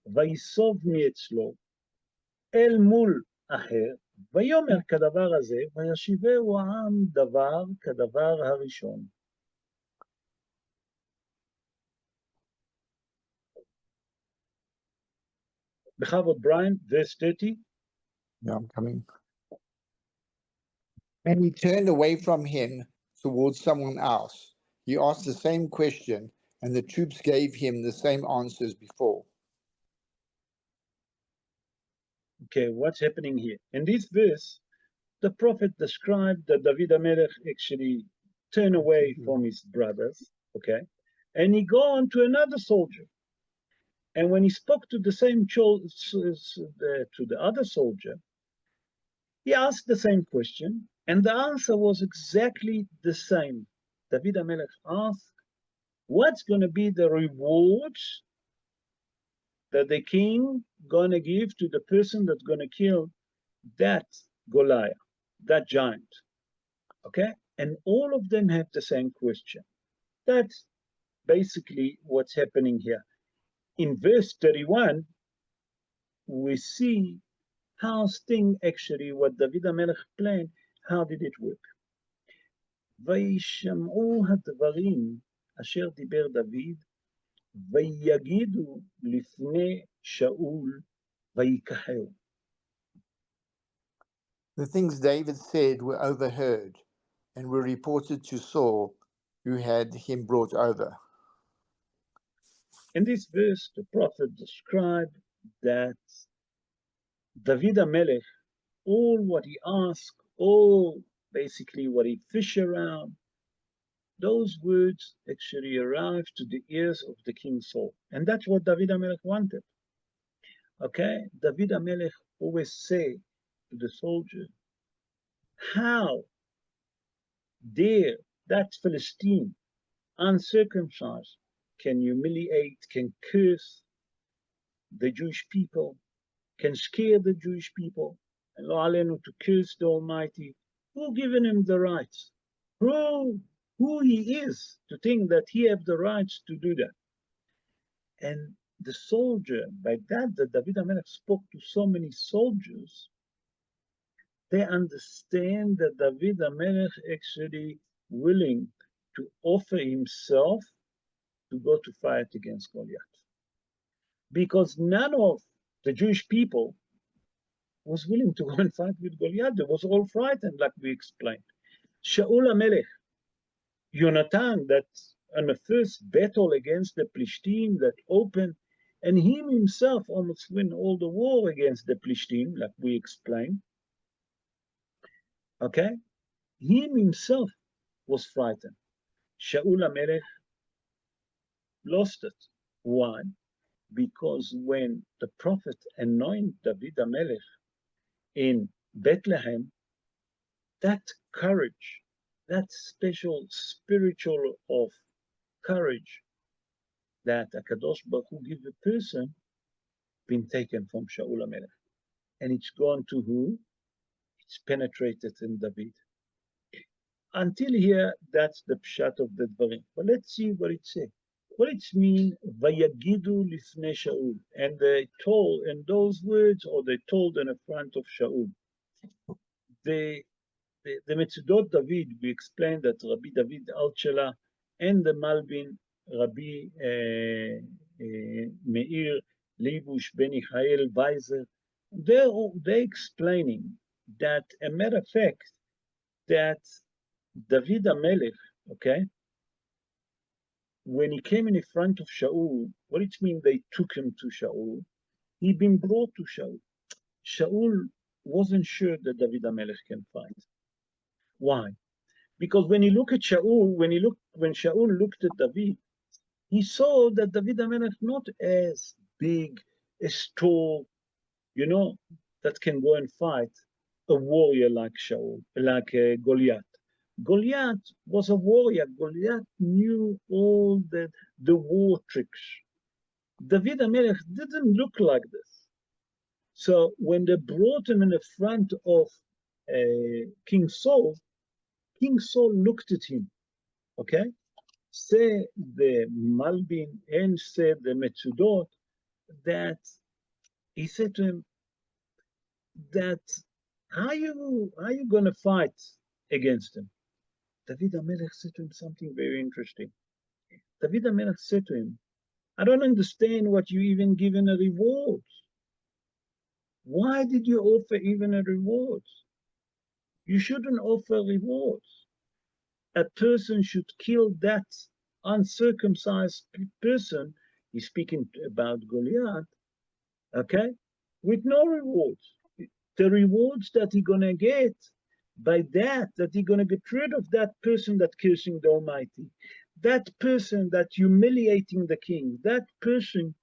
ויסוב מאצלו אל מול אחר, ויאמר כדבר הזה, וישיבהו העם דבר כדבר הראשון. בכבוד, Brian, verse 30. Yeah, I'm coming. And he turned away from him towards someone else. He asked the same question, and the troops gave him the same answers before. Okay, what's happening here? In this verse, the prophet described that David HaMelech actually turned away from his brothers, okay, and he go on to another soldier. And when he spoke to the same to the other soldier, he asked the same question, and the answer was exactly the same. David HaMelech asked, what's going to be the reward that the king going to give to the person that's going to kill that Goliath, that giant? Okay? And all of them have the same question. That's basically what's happening here. In verse 31, we see how Sting actually, what David HaMelech planned, how did it work? וישמעו הדברים אשר דיבר דוד, ויגידו לפני שאול, ויקההו. The things David said were overheard and were reported to Saul, who had him brought over. In this verse, the prophet described that David HaMelech, all what he asked, all basically what he fished around, those words actually arrived to the ears of the King Saul. And that's what David HaMelech wanted. Okay? David HaMelech always say to the soldier, how dare that Philistine, uncircumcised, can humiliate, can curse the Jewish people, can scare the Jewish people, and to curse the Almighty? Who given him the rights? Who he is to think that he have the rights to do that? And the soldier, by that David HaMelech spoke to so many soldiers, they understand that David HaMelech actually willing to offer himself to go to fight against Goliath. Because none of the Jewish people was willing to go and fight with Goliath. They was all frightened, like we explained. Shaul HaMelech, Yonatan, that on the first battle against the Plishtim that opened, and him himself almost win all the war against the Plishtim, like we explained. Okay? Him himself was frightened. Shaul HaMelech lost it. Why? Because when the prophet anointed David HaMelech in Bethlehem, that courage, that special spiritual of courage that HaKadosh Baruch Hu give a person, been taken from Shaul HaMelech. And it's gone to who? It's penetrated in David. Until here, that's the pshat of the dvarim. But let's see what it says. What it means, Vayagidu lifnei Shaul. And they told, in those words, or they told in the front of Shaul. The Metzudot David, we explained that Rabbi David Altshela and the Malbin, Rabbi Meir Leibush Ben Michael Weiser, they're explaining that, a matter of fact, that David HaMelech, okay, when he came in front of Shaul, what it means they took him to Shaul, he been brought to Shaul. Shaul wasn't sure that David HaMelech can fight. Why? Because when he looked at Shaul, when Shaul looked at David, he saw that David HaMelech not as big, as tall, that can go and fight a warrior like Shaul, like Goliath. Goliath was a warrior. Goliath knew all the war tricks. David HaMelech didn't look like this. So when they brought him in the front of King Saul looked at him, okay? Say the Malbin and say the Metzudot, that he said to him that, how are you going to fight against him? David HaMelech said to him something very interesting. David HaMelech said to him, I don't understand what you even given a reward. Why did you offer even a reward? You shouldn't offer rewards. A person should kill that uncircumcised person, he's speaking about Goliath, okay, with no rewards. The rewards that he's going to get by that he's going to get rid of that person that cursing the Almighty, that person that humiliating the king, that person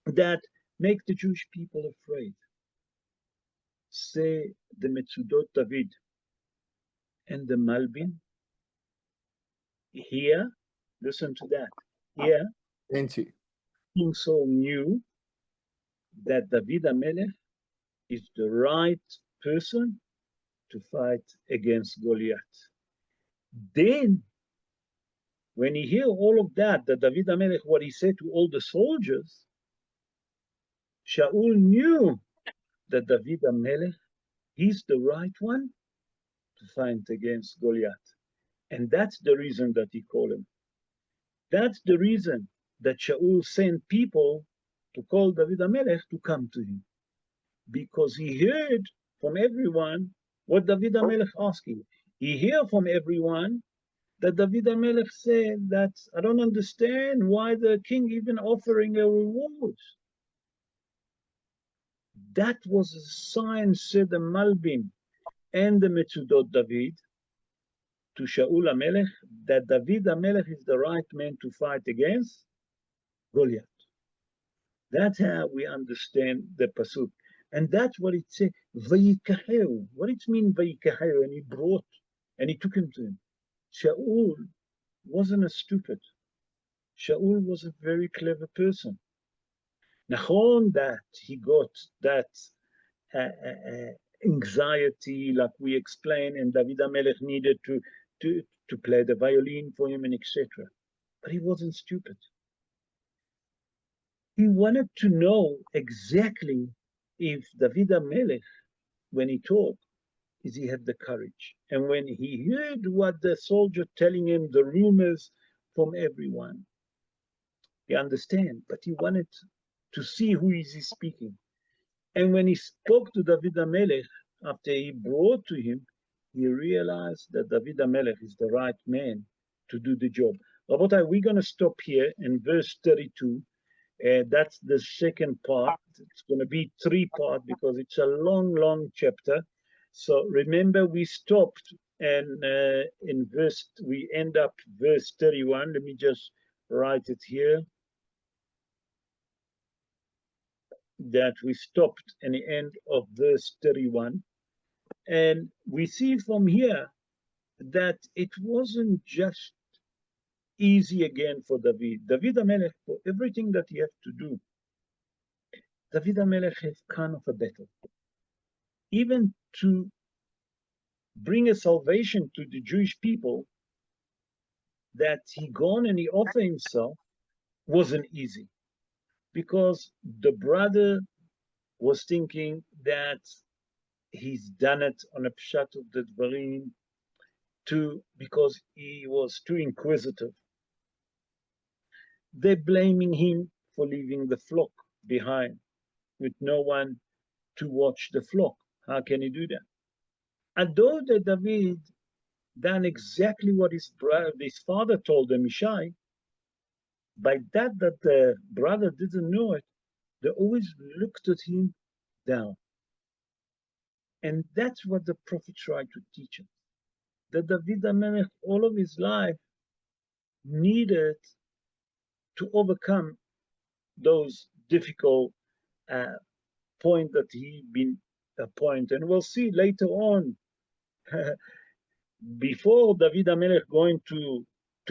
that make the Jewish people afraid. Say the Metzudot David and the Malbin, here, listen to that, here, King Saul knew that David HaMelech is the right person to fight against Goliath. Then, when he hear all of that David HaMelech, what he said to all the soldiers, Shaul knew that David HaMelech, he's the right one to fight against Goliath. And that's the reason that he called him. That's the reason that Shaul sent people to call David HaMelech to come to him. Because he heard from everyone what David HaMelech asking. He heard from everyone that David HaMelech said that, I don't understand why the king even offering a reward. That was a sign, said the Malbim and the Metzudot David, to Shaul HaMelech, that David HaMelech is the right man to fight against Goliath. That's how we understand the pasuk. And that's what it says, Vayikaheru. What it means, Vayikaheru? And he brought, and he took him to him. Shaul wasn't a stupid. Shaul was a very clever person. Nachon that he got that anxiety, like we explained, and David HaMelech needed to play the violin for him and etc. But he wasn't stupid. He wanted to know exactly if David HaMelech, when he talked, is he had the courage. And when he heard what the soldier telling him, the rumors from everyone. You understand? But he wanted to see who is he speaking. And when he spoke to David HaMelech, after he brought to him, he realized that David HaMelech is the right man to do the job. Rabotai, we're going to stop here in verse 32. That's the second part. It's going to be 3 parts because it's a long, long chapter. So remember, we stopped and we end up verse 31. Let me just write it here. That we stopped in the end of verse 31. And we see from here that it wasn't just easy again for David. David HaMelech, for everything that he had to do, David HaMelech has kind of a battle. Even to bring a salvation to the Jewish people, that he gone and he offered himself wasn't easy. Because the brother was thinking that he's done it on a pshat of the dvarim, because he was too inquisitive. They're blaming him for leaving the flock behind with no one to watch the flock. How can he do that? Although that David done exactly what his father told him, Ishai, by that the brother didn't know it, they always looked at him down. And that's what the prophet tried to teach us. That David HaMelech, all of his life, needed to overcome those difficult points that he'd been appointed. And we'll see later on, before David HaMelech going to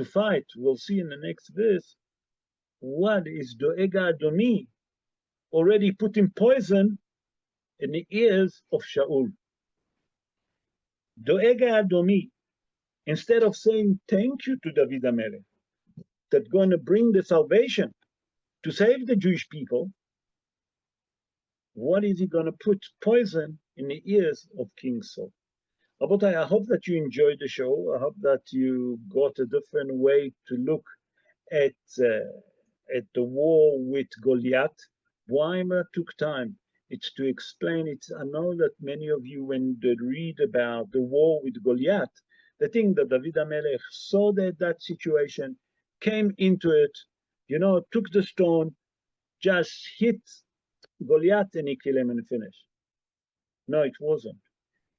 fight, we'll see in the next verse, what is Doega Adomi already putting poison in the ears of Shaul. Doega Adomi, instead of saying thank you to David HaMelech, that's going to bring the salvation to save the Jewish people, what is he going to put poison in the ears of King Saul? Rabotai, I hope that you enjoyed the show. I hope that you got a different way to look at the war with Goliath. Why I took time? It's to explain it. I know that many of you, when they read about the war with Goliath, they think that David HaMelech saw that situation, came into it, took the stone, just hit Goliath and he killed him and finished. No, it wasn't.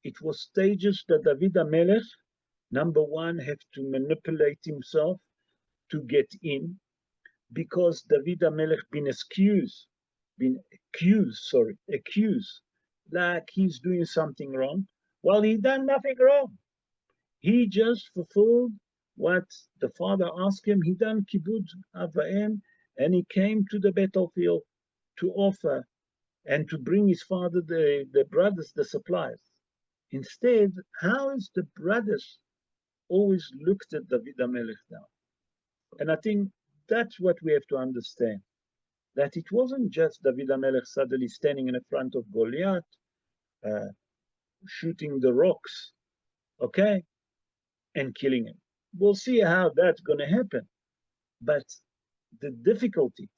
It was stages that David HaMelech, number one, had to manipulate himself to get in, because David HaMelech been accused, like he's doing something wrong. Well, he done nothing wrong. He just fulfilled what the father asked him. He done kibud avaim, and he came to the battlefield to offer and to bring his father, the brothers, the supplies. Instead, how is the brothers always looked at David HaMelech now? And I think that's what we have to understand, that it wasn't just David HaMelech suddenly standing in the front of Goliath, shooting the rocks, okay, and killing him. We'll see how that's going to happen. But the difficulty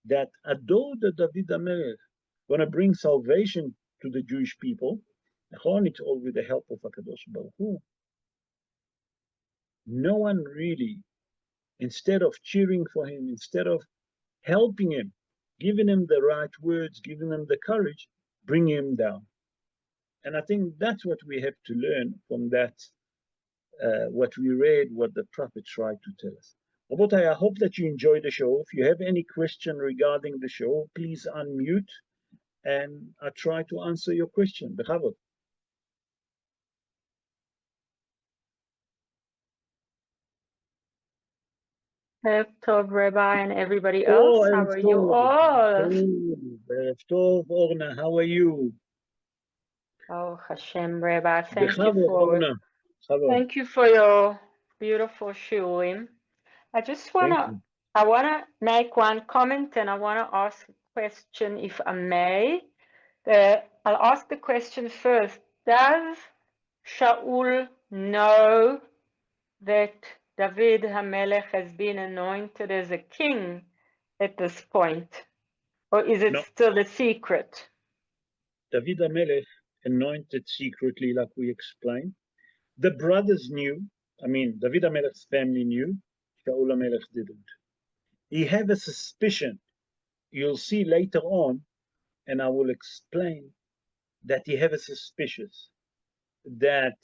that although the David HaMelech going to bring salvation to the Jewish people, it's all with the help of HaKadosh Baruch Hu, no one really, instead of cheering for him, instead of helping him, giving him the right words, giving him the courage, bring him down. And I think that's what we have to learn from that, what we read, what the prophet tried to tell us. Rabotai, I hope that you enjoyed the show. If you have any question regarding the show, please unmute and I'll try to answer your question. Bechavod. Tov, Rabbi, and everybody else. How are you all? Tov, Orna, how are you? Oh, Hashem, Rabbi, thank you for your beautiful shulim. I wanna make one comment and I wanna ask a question, if I may. I'll ask the question first. Does Shaul know that David HaMelech has been anointed as a king at this point? Or is it still a secret? David HaMelech anointed secretly, like we explained. The brothers knew. I mean, David HaMelech's family knew. Shaul HaMelech didn't. He had a suspicion. You'll see later on, and I will explain, that he had a suspicion that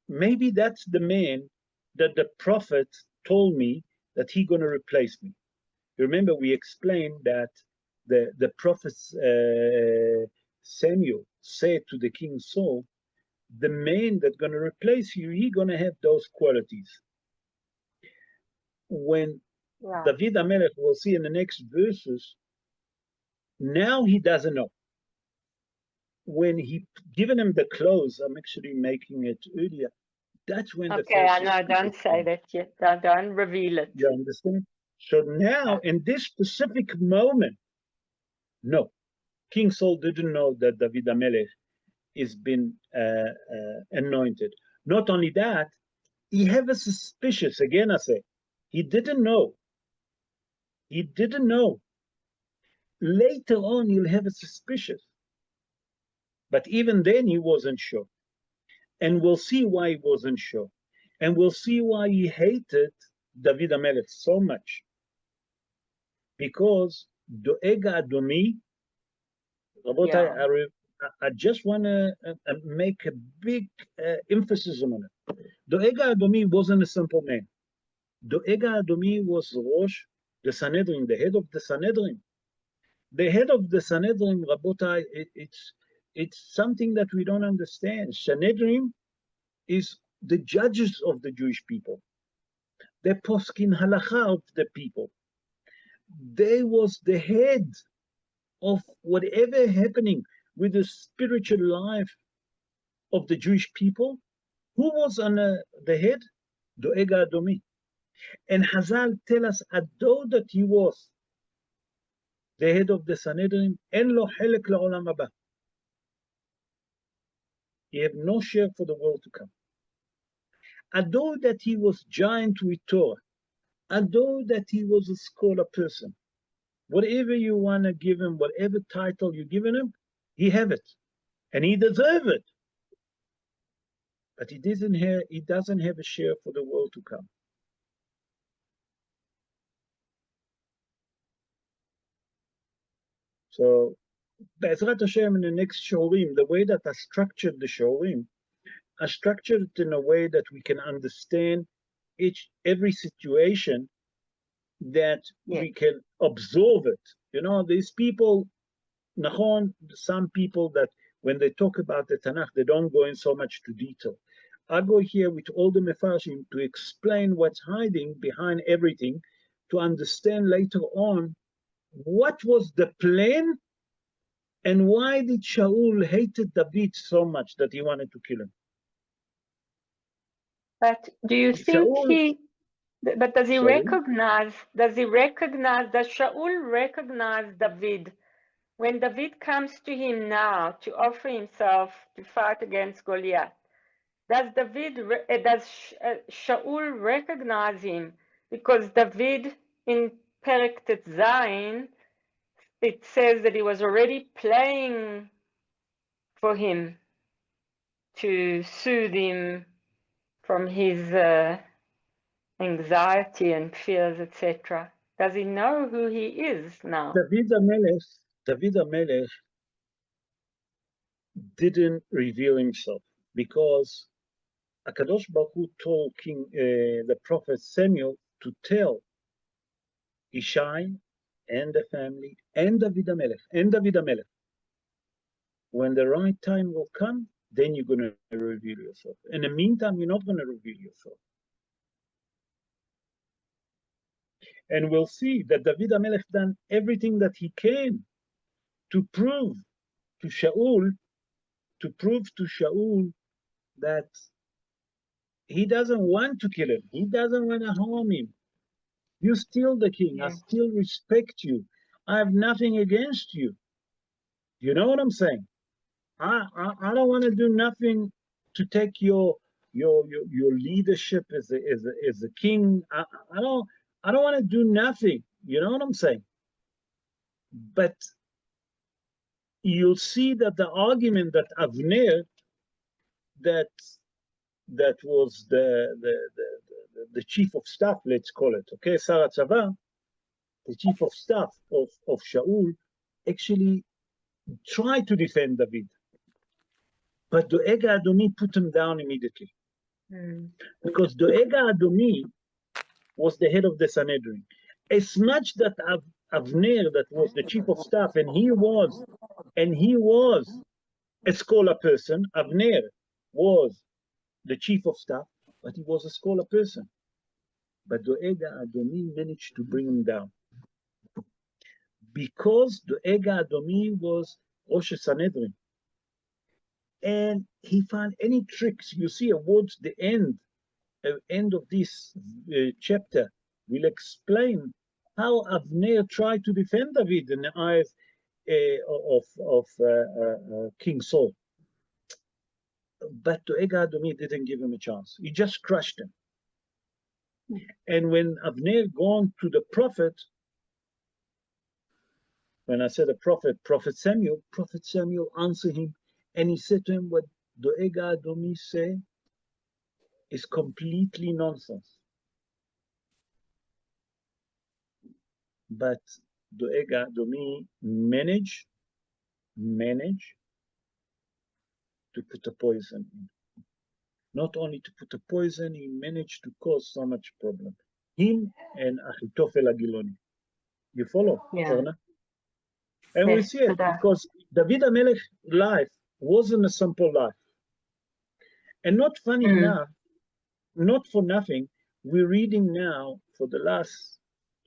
maybe that's the man that the prophet told me that he's going to replace me. Remember, we explained that the prophet Samuel said to the king Saul, the man that's going to replace you, he's going to have those qualities. When David HaMelech, we'll see in the next verses, now he doesn't know. When he given him the clothes, I'm actually making it earlier, that's when the first I know, don't say that yet. Don't reveal it. You understand? So now, in this specific moment, no, King Saul didn't know that David HaMelech is been anointed. Not only that, he have a suspicious, again I say, he didn't know. He didn't know. Later on, he'll have a suspicious. But even then, he wasn't sure. And we'll see why he wasn't sure. And we'll see why he hated David HaMelech so much. Because Doeg Adomi, I just want to make a big emphasis on it. Doeg Adomi wasn't a simple man. Doeg Adomi was Rosh, the Sanhedrin, the head of the Sanhedrin. The head of the Sanhedrin, Rabotai, it's something that we don't understand. Sanhedrin is the judges of the Jewish people. They're poskin halacha of the people. They was the head of whatever happening with the spiritual life of the Jewish people. Who was on the head? Doeg Adomi. And Hazal tell us, although that he was the head of the Sanhedrin, en lo helek la'olam haba. He had no share for the world to come. Although that he was giant with Torah, although that he was a scholar person, whatever you want to give him, whatever title you're giving him, he have it. And he deserves it. But he doesn't have a share for the world to come. So, Be'ezrat Hashem, in the next Shorim, the way that I structured the Shorim, I structured it in a way that we can understand every situation, that we can absorb it. You know, these people, some people that when they talk about the Tanakh, they don't go in so much to detail. I go here with all the Mefarshim to explain what's hiding behind everything, to understand later on what was the plan and why did Shaul hated David so much that he wanted to kill him. But do you think does he recognize that Shaul recognized David when David comes to him now to offer himself to fight against Goliath? Does Shaul recognize him? Because David in Perek Tet Zayin, it says that he was already playing for him to soothe him from his anxiety and fears, etc. Does he know who he is now? David HaMelech didn't reveal himself because HaKadosh Baruch Hu told the prophet Samuel to tell Ishai and the family and David HaMelech, when the right time will come, then you're going to reveal yourself. In the meantime, you're not going to reveal yourself. And we'll see that David HaMelech done everything that he can to prove to Shaul that he doesn't want to kill him. He doesn't want to harm him. You're still the king. I still respect you. I have nothing against you. You know what I'm saying? I don't want to do nothing to take your your leadership as a king. I don't want to do nothing. You know what I'm saying? But you'll see that the argument that Avner, that was the chief of staff, let's call it, okay, Sar HaTzava, the chief of staff of Shaul, actually tried to defend David. But Doeg Adomi put him down immediately. Because Doeg Adomi was the head of the Sanhedrin. As much that Avner, that was the chief of staff, and he was a scholar person, Avner was the chief of staff, but he was a scholar person. But Doeg Adomi managed to bring him down. Because Doeg Adomi was Rosh Sanhedrin. And he found any tricks. You see, towards the end of this chapter, we'll explain how Avner tried to defend David in the eyes of King Saul. But Doeg Adomi didn't give him a chance. He just crushed him. And when Avner gone to the prophet, when I said a prophet, Prophet Samuel answered him, and he said to him, what Doeg Adomi say is completely nonsense. But Doeg Adomi managed to put a poison in. Not only to put a poison, he managed to cause so much problem. Him and Achitofel Agiloni. You follow? Yeah. Orna? And Yes, we see it because David HaMelech's life wasn't a simple life. And not funny enough, not for nothing, we're reading now for the last,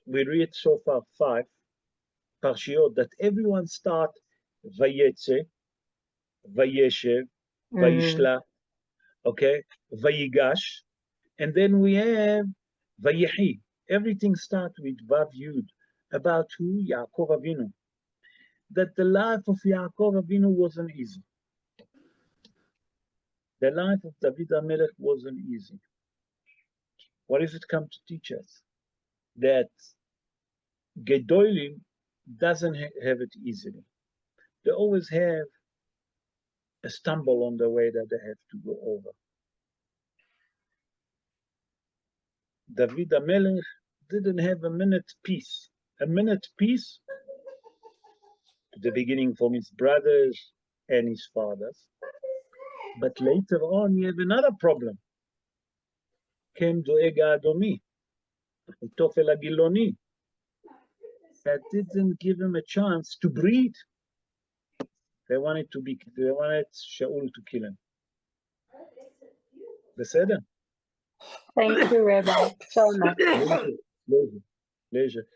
we read so far 5 parshiot that everyone start Vayetze, Vayeshev, Vayishla, okay, Vayigash, and then we have Vayehi. Everything starts with Vav Yud, about who? Yaakov Avinu. That the life of Yaakov Avinu wasn't easy. The life of David HaMelech wasn't easy. What does it come to teach us? That Gedolim doesn't have it easily. They always have a stumble on the way that they have to go over. David HaMelech didn't have a minute peace. A minute peace to the beginning from his brothers and his fathers. But later on, you have another problem. Came Doeg Adomi, Achitofel Agiloni, that didn't give him a chance to breathe. They wanted Shaul to kill him. Beseder? Thank you, Rabbi, so much. Pleasure.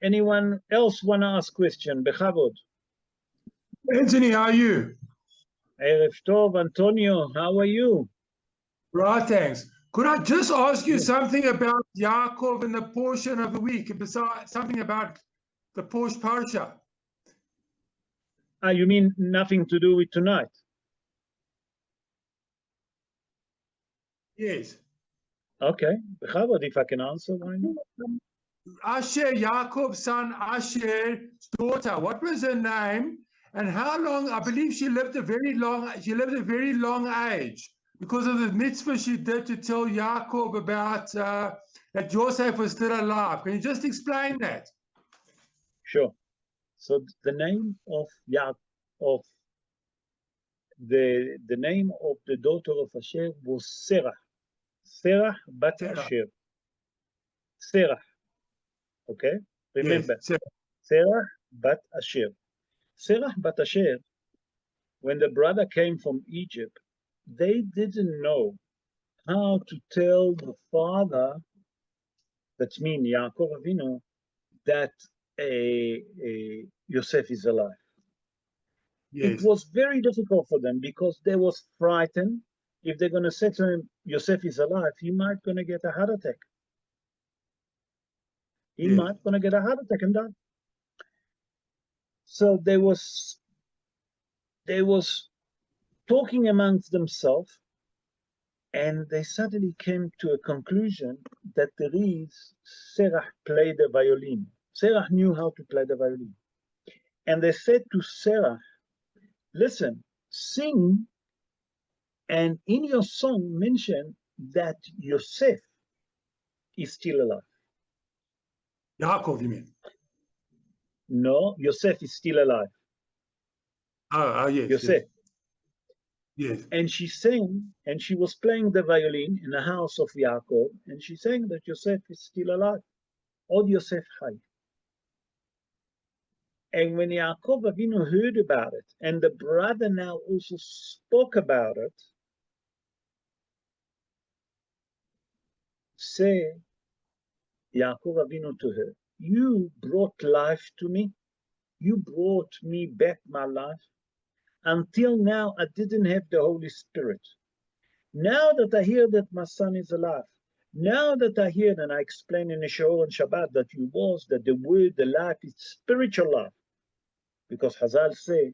Anyone else want to ask question? Bechavod. Anthony, how are you? Erev Tov, Antonio, how are you? Right, thanks. Could I just ask you something about Yaakov and the portion of the week, besides something about the Porsche Parsha? You mean nothing to do with tonight? Yes. Okay. Bechavod, if I can answer, why not? Asher, Yaakov's son, Asher's daughter, what was her name? And how long? I believe she lived a very long age because of the mitzvah she did to tell Yaakov about that Joseph was still alive. Can you just explain that? Sure. So the name of the name of the daughter of Asher was Sarah. Sarah bat Asher. Sarah. Okay? Remember. Yes, Sarah bat Asher. Sarah bat Asher, when the brother came from Egypt, they didn't know how to tell the father, that means Yaakov Avinu, that Yosef is alive. Yes. It was very difficult for them because they was frightened. If they're going to say to him, Yosef is alive, he might going to get a heart attack. He might going to get a heart attack and die. So they was talking amongst themselves, And they suddenly came to a conclusion that there is Serach played the violin. Serach knew how to play the violin. And they said to Serach, listen, sing, and in your song mention that Yosef is still alive. Yaakov, you mean? No, Yosef is still alive. Oh, yes. Yosef. Yes. And she sang, and she was playing the violin in the house of Yaakov, and she sang that Yosef is still alive. Od Yosef Chai. And when Yaakov Avinu heard about it, and the brother now also spoke about it, say Yaakov Avinu to her, you brought life to me. You brought me back my life. Until now, I didn't have the Holy Spirit. Now that I hear that my son is alive, now that I hear, and I explain in the Shiur and Shabbat that that the word, the life is spiritual life. Because Hazal say,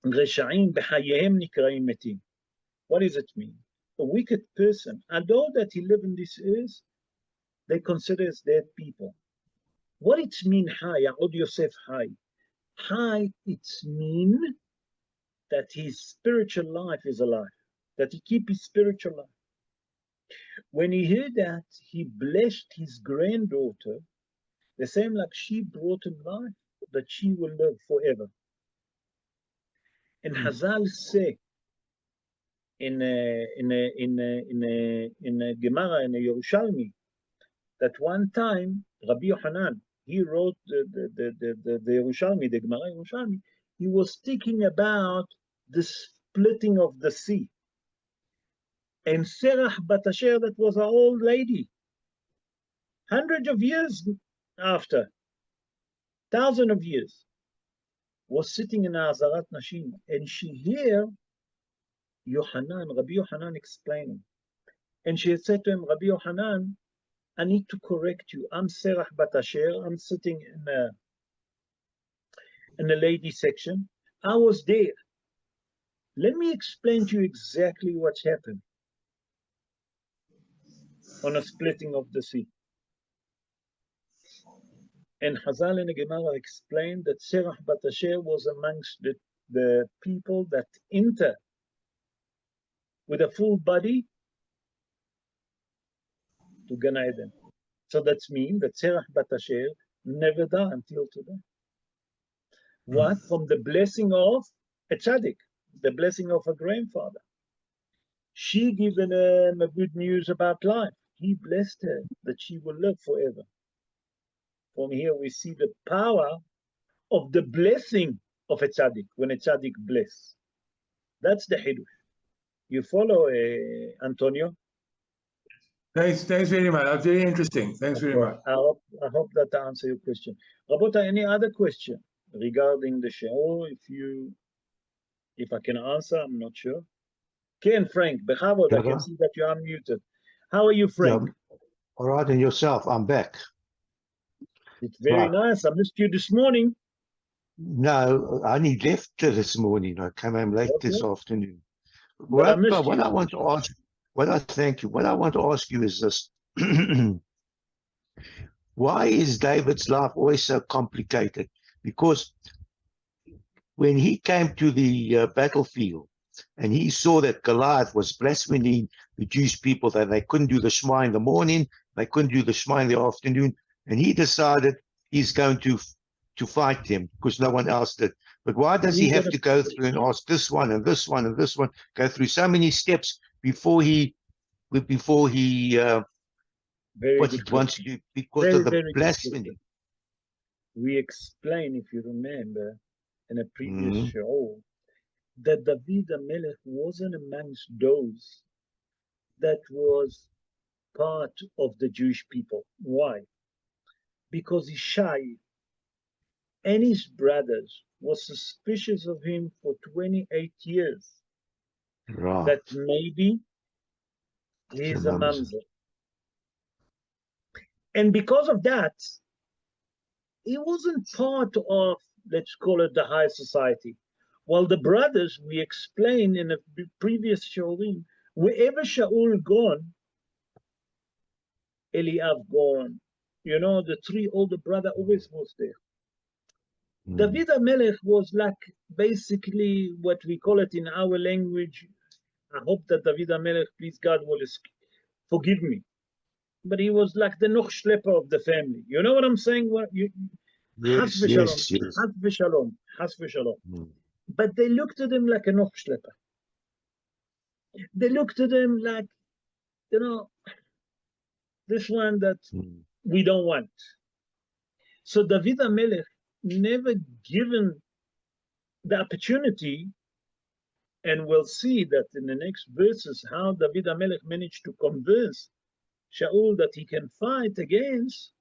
Resha'im b'chayehim nikra'im metim. What does it mean? A wicked person, although that he live in this earth, they consider as dead people. What it mean, Hai, Od Yosef Hai? Hai, it mean that his spiritual life is alive, that he keep his spiritual life. When he heard that, he blessed his granddaughter, the same like she brought him life, that she will live forever. And Hazal say in Gemara, in a Yerushalmi, that one time Rabbi Yochanan, he wrote the Yerushalmi, the Gemara Yerushalmi, he was thinking about the splitting of the sea. And Serach Bat Asher, that was an old lady, hundreds of years after, thousands of years, was sitting in Azarat Nashim, and she heard Rabbi Yochanan explaining. And she had said to him, Rabbi Yochanan, I need to correct you. I'm Serach Bat Asher. I'm sitting in the lady section. I was there. Let me explain to you exactly what's happened on a splitting of the sea. And Hazal and the Gemara explained that Serach Bat Asher was amongst the people that enter with a full body to Gan Eden. So that means that Serach Bat Asher never died until today. What? From the blessing of a tzaddik, the blessing of a grandfather. She given him a good news about life. He blessed her that she will live forever. From here we see the power of the blessing of a tzaddik, when a tzaddik bless. That's the hidush. You follow, Antonio? Thanks very much. That's very interesting. Thanks very much. I hope that answers your question. Rabota, any other question regarding the shiur? If I can answer, I'm not sure. Ken, Frank, Bechavod, I can see that you are unmuted. How are you, Frank? Yeah. All right, and yourself? I'm back. It's very nice. I missed you this morning. No, I only left this morning. I came home late this afternoon. But I missed you. What I want to ask, what I want to ask you is this. Why is David's life always so complicated? Because when he came to the battlefield and he saw that Goliath was blaspheming the Jewish people, that they couldn't do the Shema in the morning, they couldn't do the Shema in the afternoon, and he decided he's going to fight them because no one else did. But why does he have to go through and ask this one and this one and this one, go through so many steps before he what he wants to do because of the blasphemy? We explain, if you remember, in a previous show, that David HaMelech wasn't amongst those that was part of the Jewish people. Why? Because Ishai and his brothers were suspicious of him for 28 years. Right. That maybe he's a mamzer. And because of that, he wasn't part of, let's call it, the high society. While the brothers, we explained in a previous showing, Wherever Shaul gone, Eliab gone. You know, the three older brother always was there. David HaMelech was like basically what we call it in our language. I hope that David HaMelech, please God, will forgive me. But he was like the noch schlepper of the family. You know what I'm saying? Yes, yes, yes. Has v'shalom, has v'shalom. But they looked at him like a noch schlepper. They looked at him like, you know, this one that we don't want. So David HaMelech never given the opportunity, and we'll see that in the next verses how David HaMelech managed to convince Shaul that he can fight against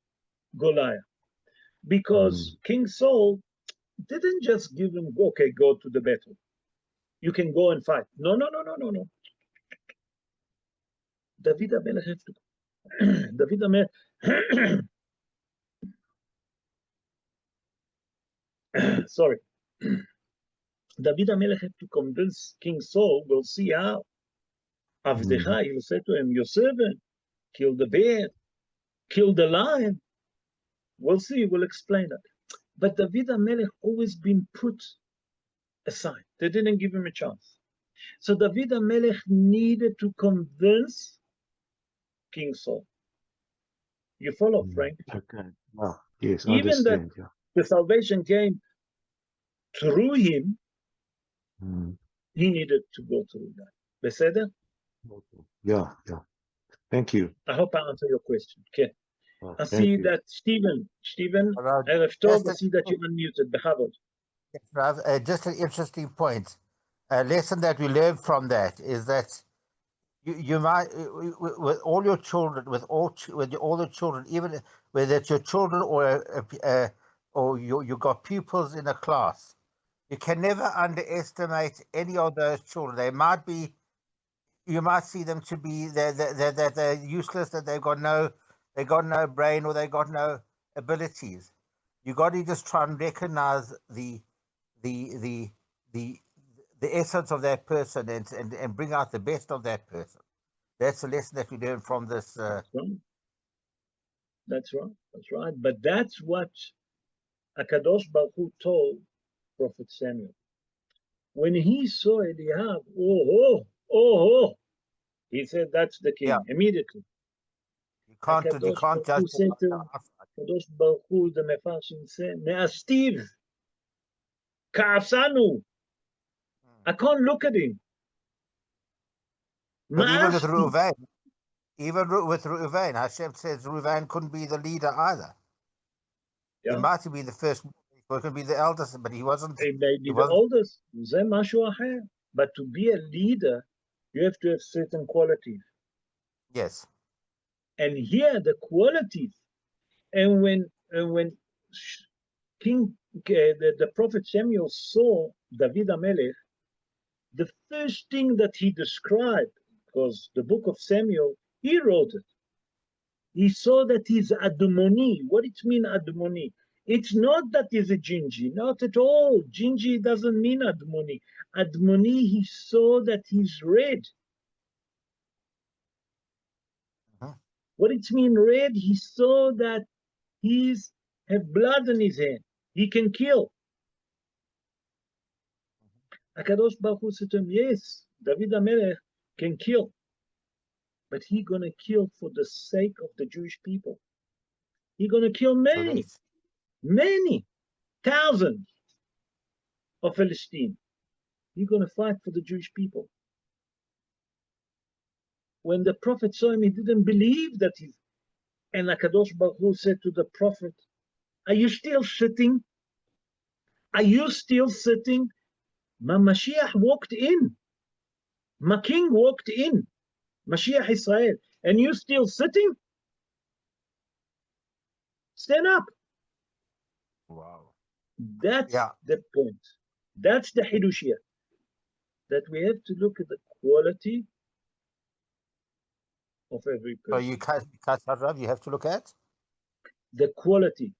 Goliath. Because King Saul didn't just give him, okay, go to the battle. You can go and fight. No. David HaMelech have to. David HaMelech. Sorry. David HaMelech had to convince King Saul, we'll see how. Avdecha, he will say to him, your servant, kill the bear, kill the lion. We'll see, we'll explain that. But David HaMelech always been put aside. They didn't give him a chance. So David HaMelech needed to convince King Saul. You follow, Frank? Okay. Wow. Yes, I Even that understand. the salvation came through him, he needed to go through that. Beseder? Yeah. Thank you. I hope I answer your question. Okay. I Thank see you. that Stephen, Erev Tov, I see that you're unmuted. Bechavod. Rav, just an interesting point. A lesson that we learn from that is that you might, with all your children, with all the children, even whether it's your children or you got pupils in a class, you can never underestimate any of those children. They might be, you might see them to be they're useless, that they got no brain or they got no abilities. You got to just try and recognize the essence of that person and bring out the best of that person. That's the lesson that we learn from this. That's right. But that's what Akadosh Baruch Hu told Prophet Samuel. When he saw Eliab, he said, that's the king, immediately. You can't judge. Akadosh Baruch Hu, the Mefarshim say, Me'astiv, Ka'asanu. I can't look at him. But even with Reuven, Hashem says Reuven couldn't be the leader either. He might have been the first, he could be the eldest, but he wasn't. He may be the oldest. But to be a leader, you have to have certain qualities. Yes. And here the qualities, and when the prophet Samuel saw David HaMelech, the first thing that he described, because the book of Samuel, he wrote it. He saw that he's Admoni. What it mean, Admoni? It's not that he's a Gingy, not at all. Gingy doesn't mean Admoni. Admoni, he saw that he's red. What it mean red? He saw that he's have blood in his hand. He can kill. Akadosh Baruch Hu said to him, yes, David HaMelech can kill, but he's going to kill for the sake of the Jewish people. He's going to kill many thousands of Philistines. He's going to fight for the Jewish people. When the prophet saw him, he didn't believe that he's... And Akadosh Baruch Hu said to the prophet, are you still sitting? Are you still sitting? My Mashiach walked in. My king walked in. Mashiach Israel. And you still sitting? Stand up. Wow. That's the point. That's the Hidushia. That we have to look at the quality of every person. So you can't, Rav, you have to look at? The quality.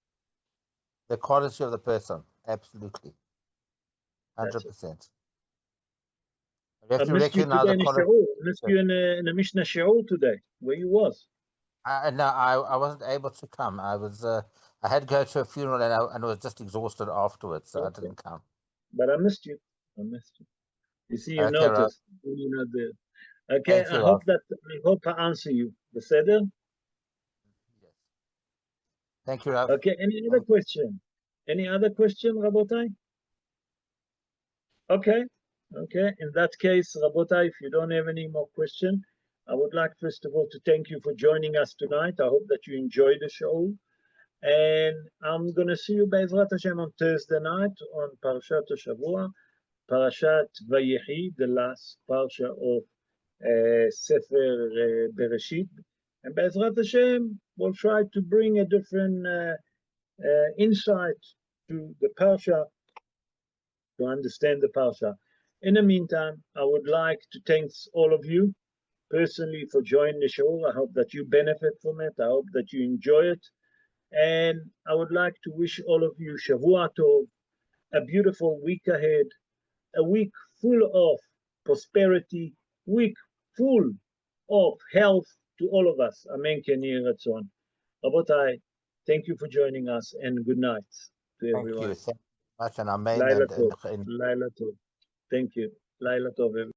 The quality of the person. Absolutely. 100%. You have I to missed you recognize today the in the quality. shiur. I missed you in the Mishnah shiur today. Where you was? No, I wasn't able to come. I was I had to go to a funeral and I was just exhausted afterwards, so I Okay. didn't come. But I missed you. I missed you. You see, you Okay, Rav. noticed when you're not there. Okay, Thank you, I Rav. hope I answer you. Beseder? Yes. Thank you, Rav. Okay, any other question? Any other question, Rabotai? Okay, okay. In that case, Rabotai, if you don't have any more question, I would like first of all to thank you for joining us tonight. I hope that you enjoyed the show. And I'm going to see you Be'ezrat Hashem on Thursday night on Parashat Shavua, Parashat Vayechi, the last Parsha of Sefer Bereshit. And Be'ezrat Hashem, we'll try to bring a different insight to the Parsha, to understand the Parsha. In the meantime, I would like to thank all of you personally for joining the show. I hope that you benefit from it. I hope that you enjoy it. And I would like to wish all of you Shavua Tov, a beautiful week ahead, a week full of prosperity, week full of health to all of us. Amen. Ken Yeh Ratzon. Rabotai, thank you for joining us and good night to everyone. Thank you so much, and Amen. Laila Tov. Laila Tov. Thank you. Laila Tov, everyone.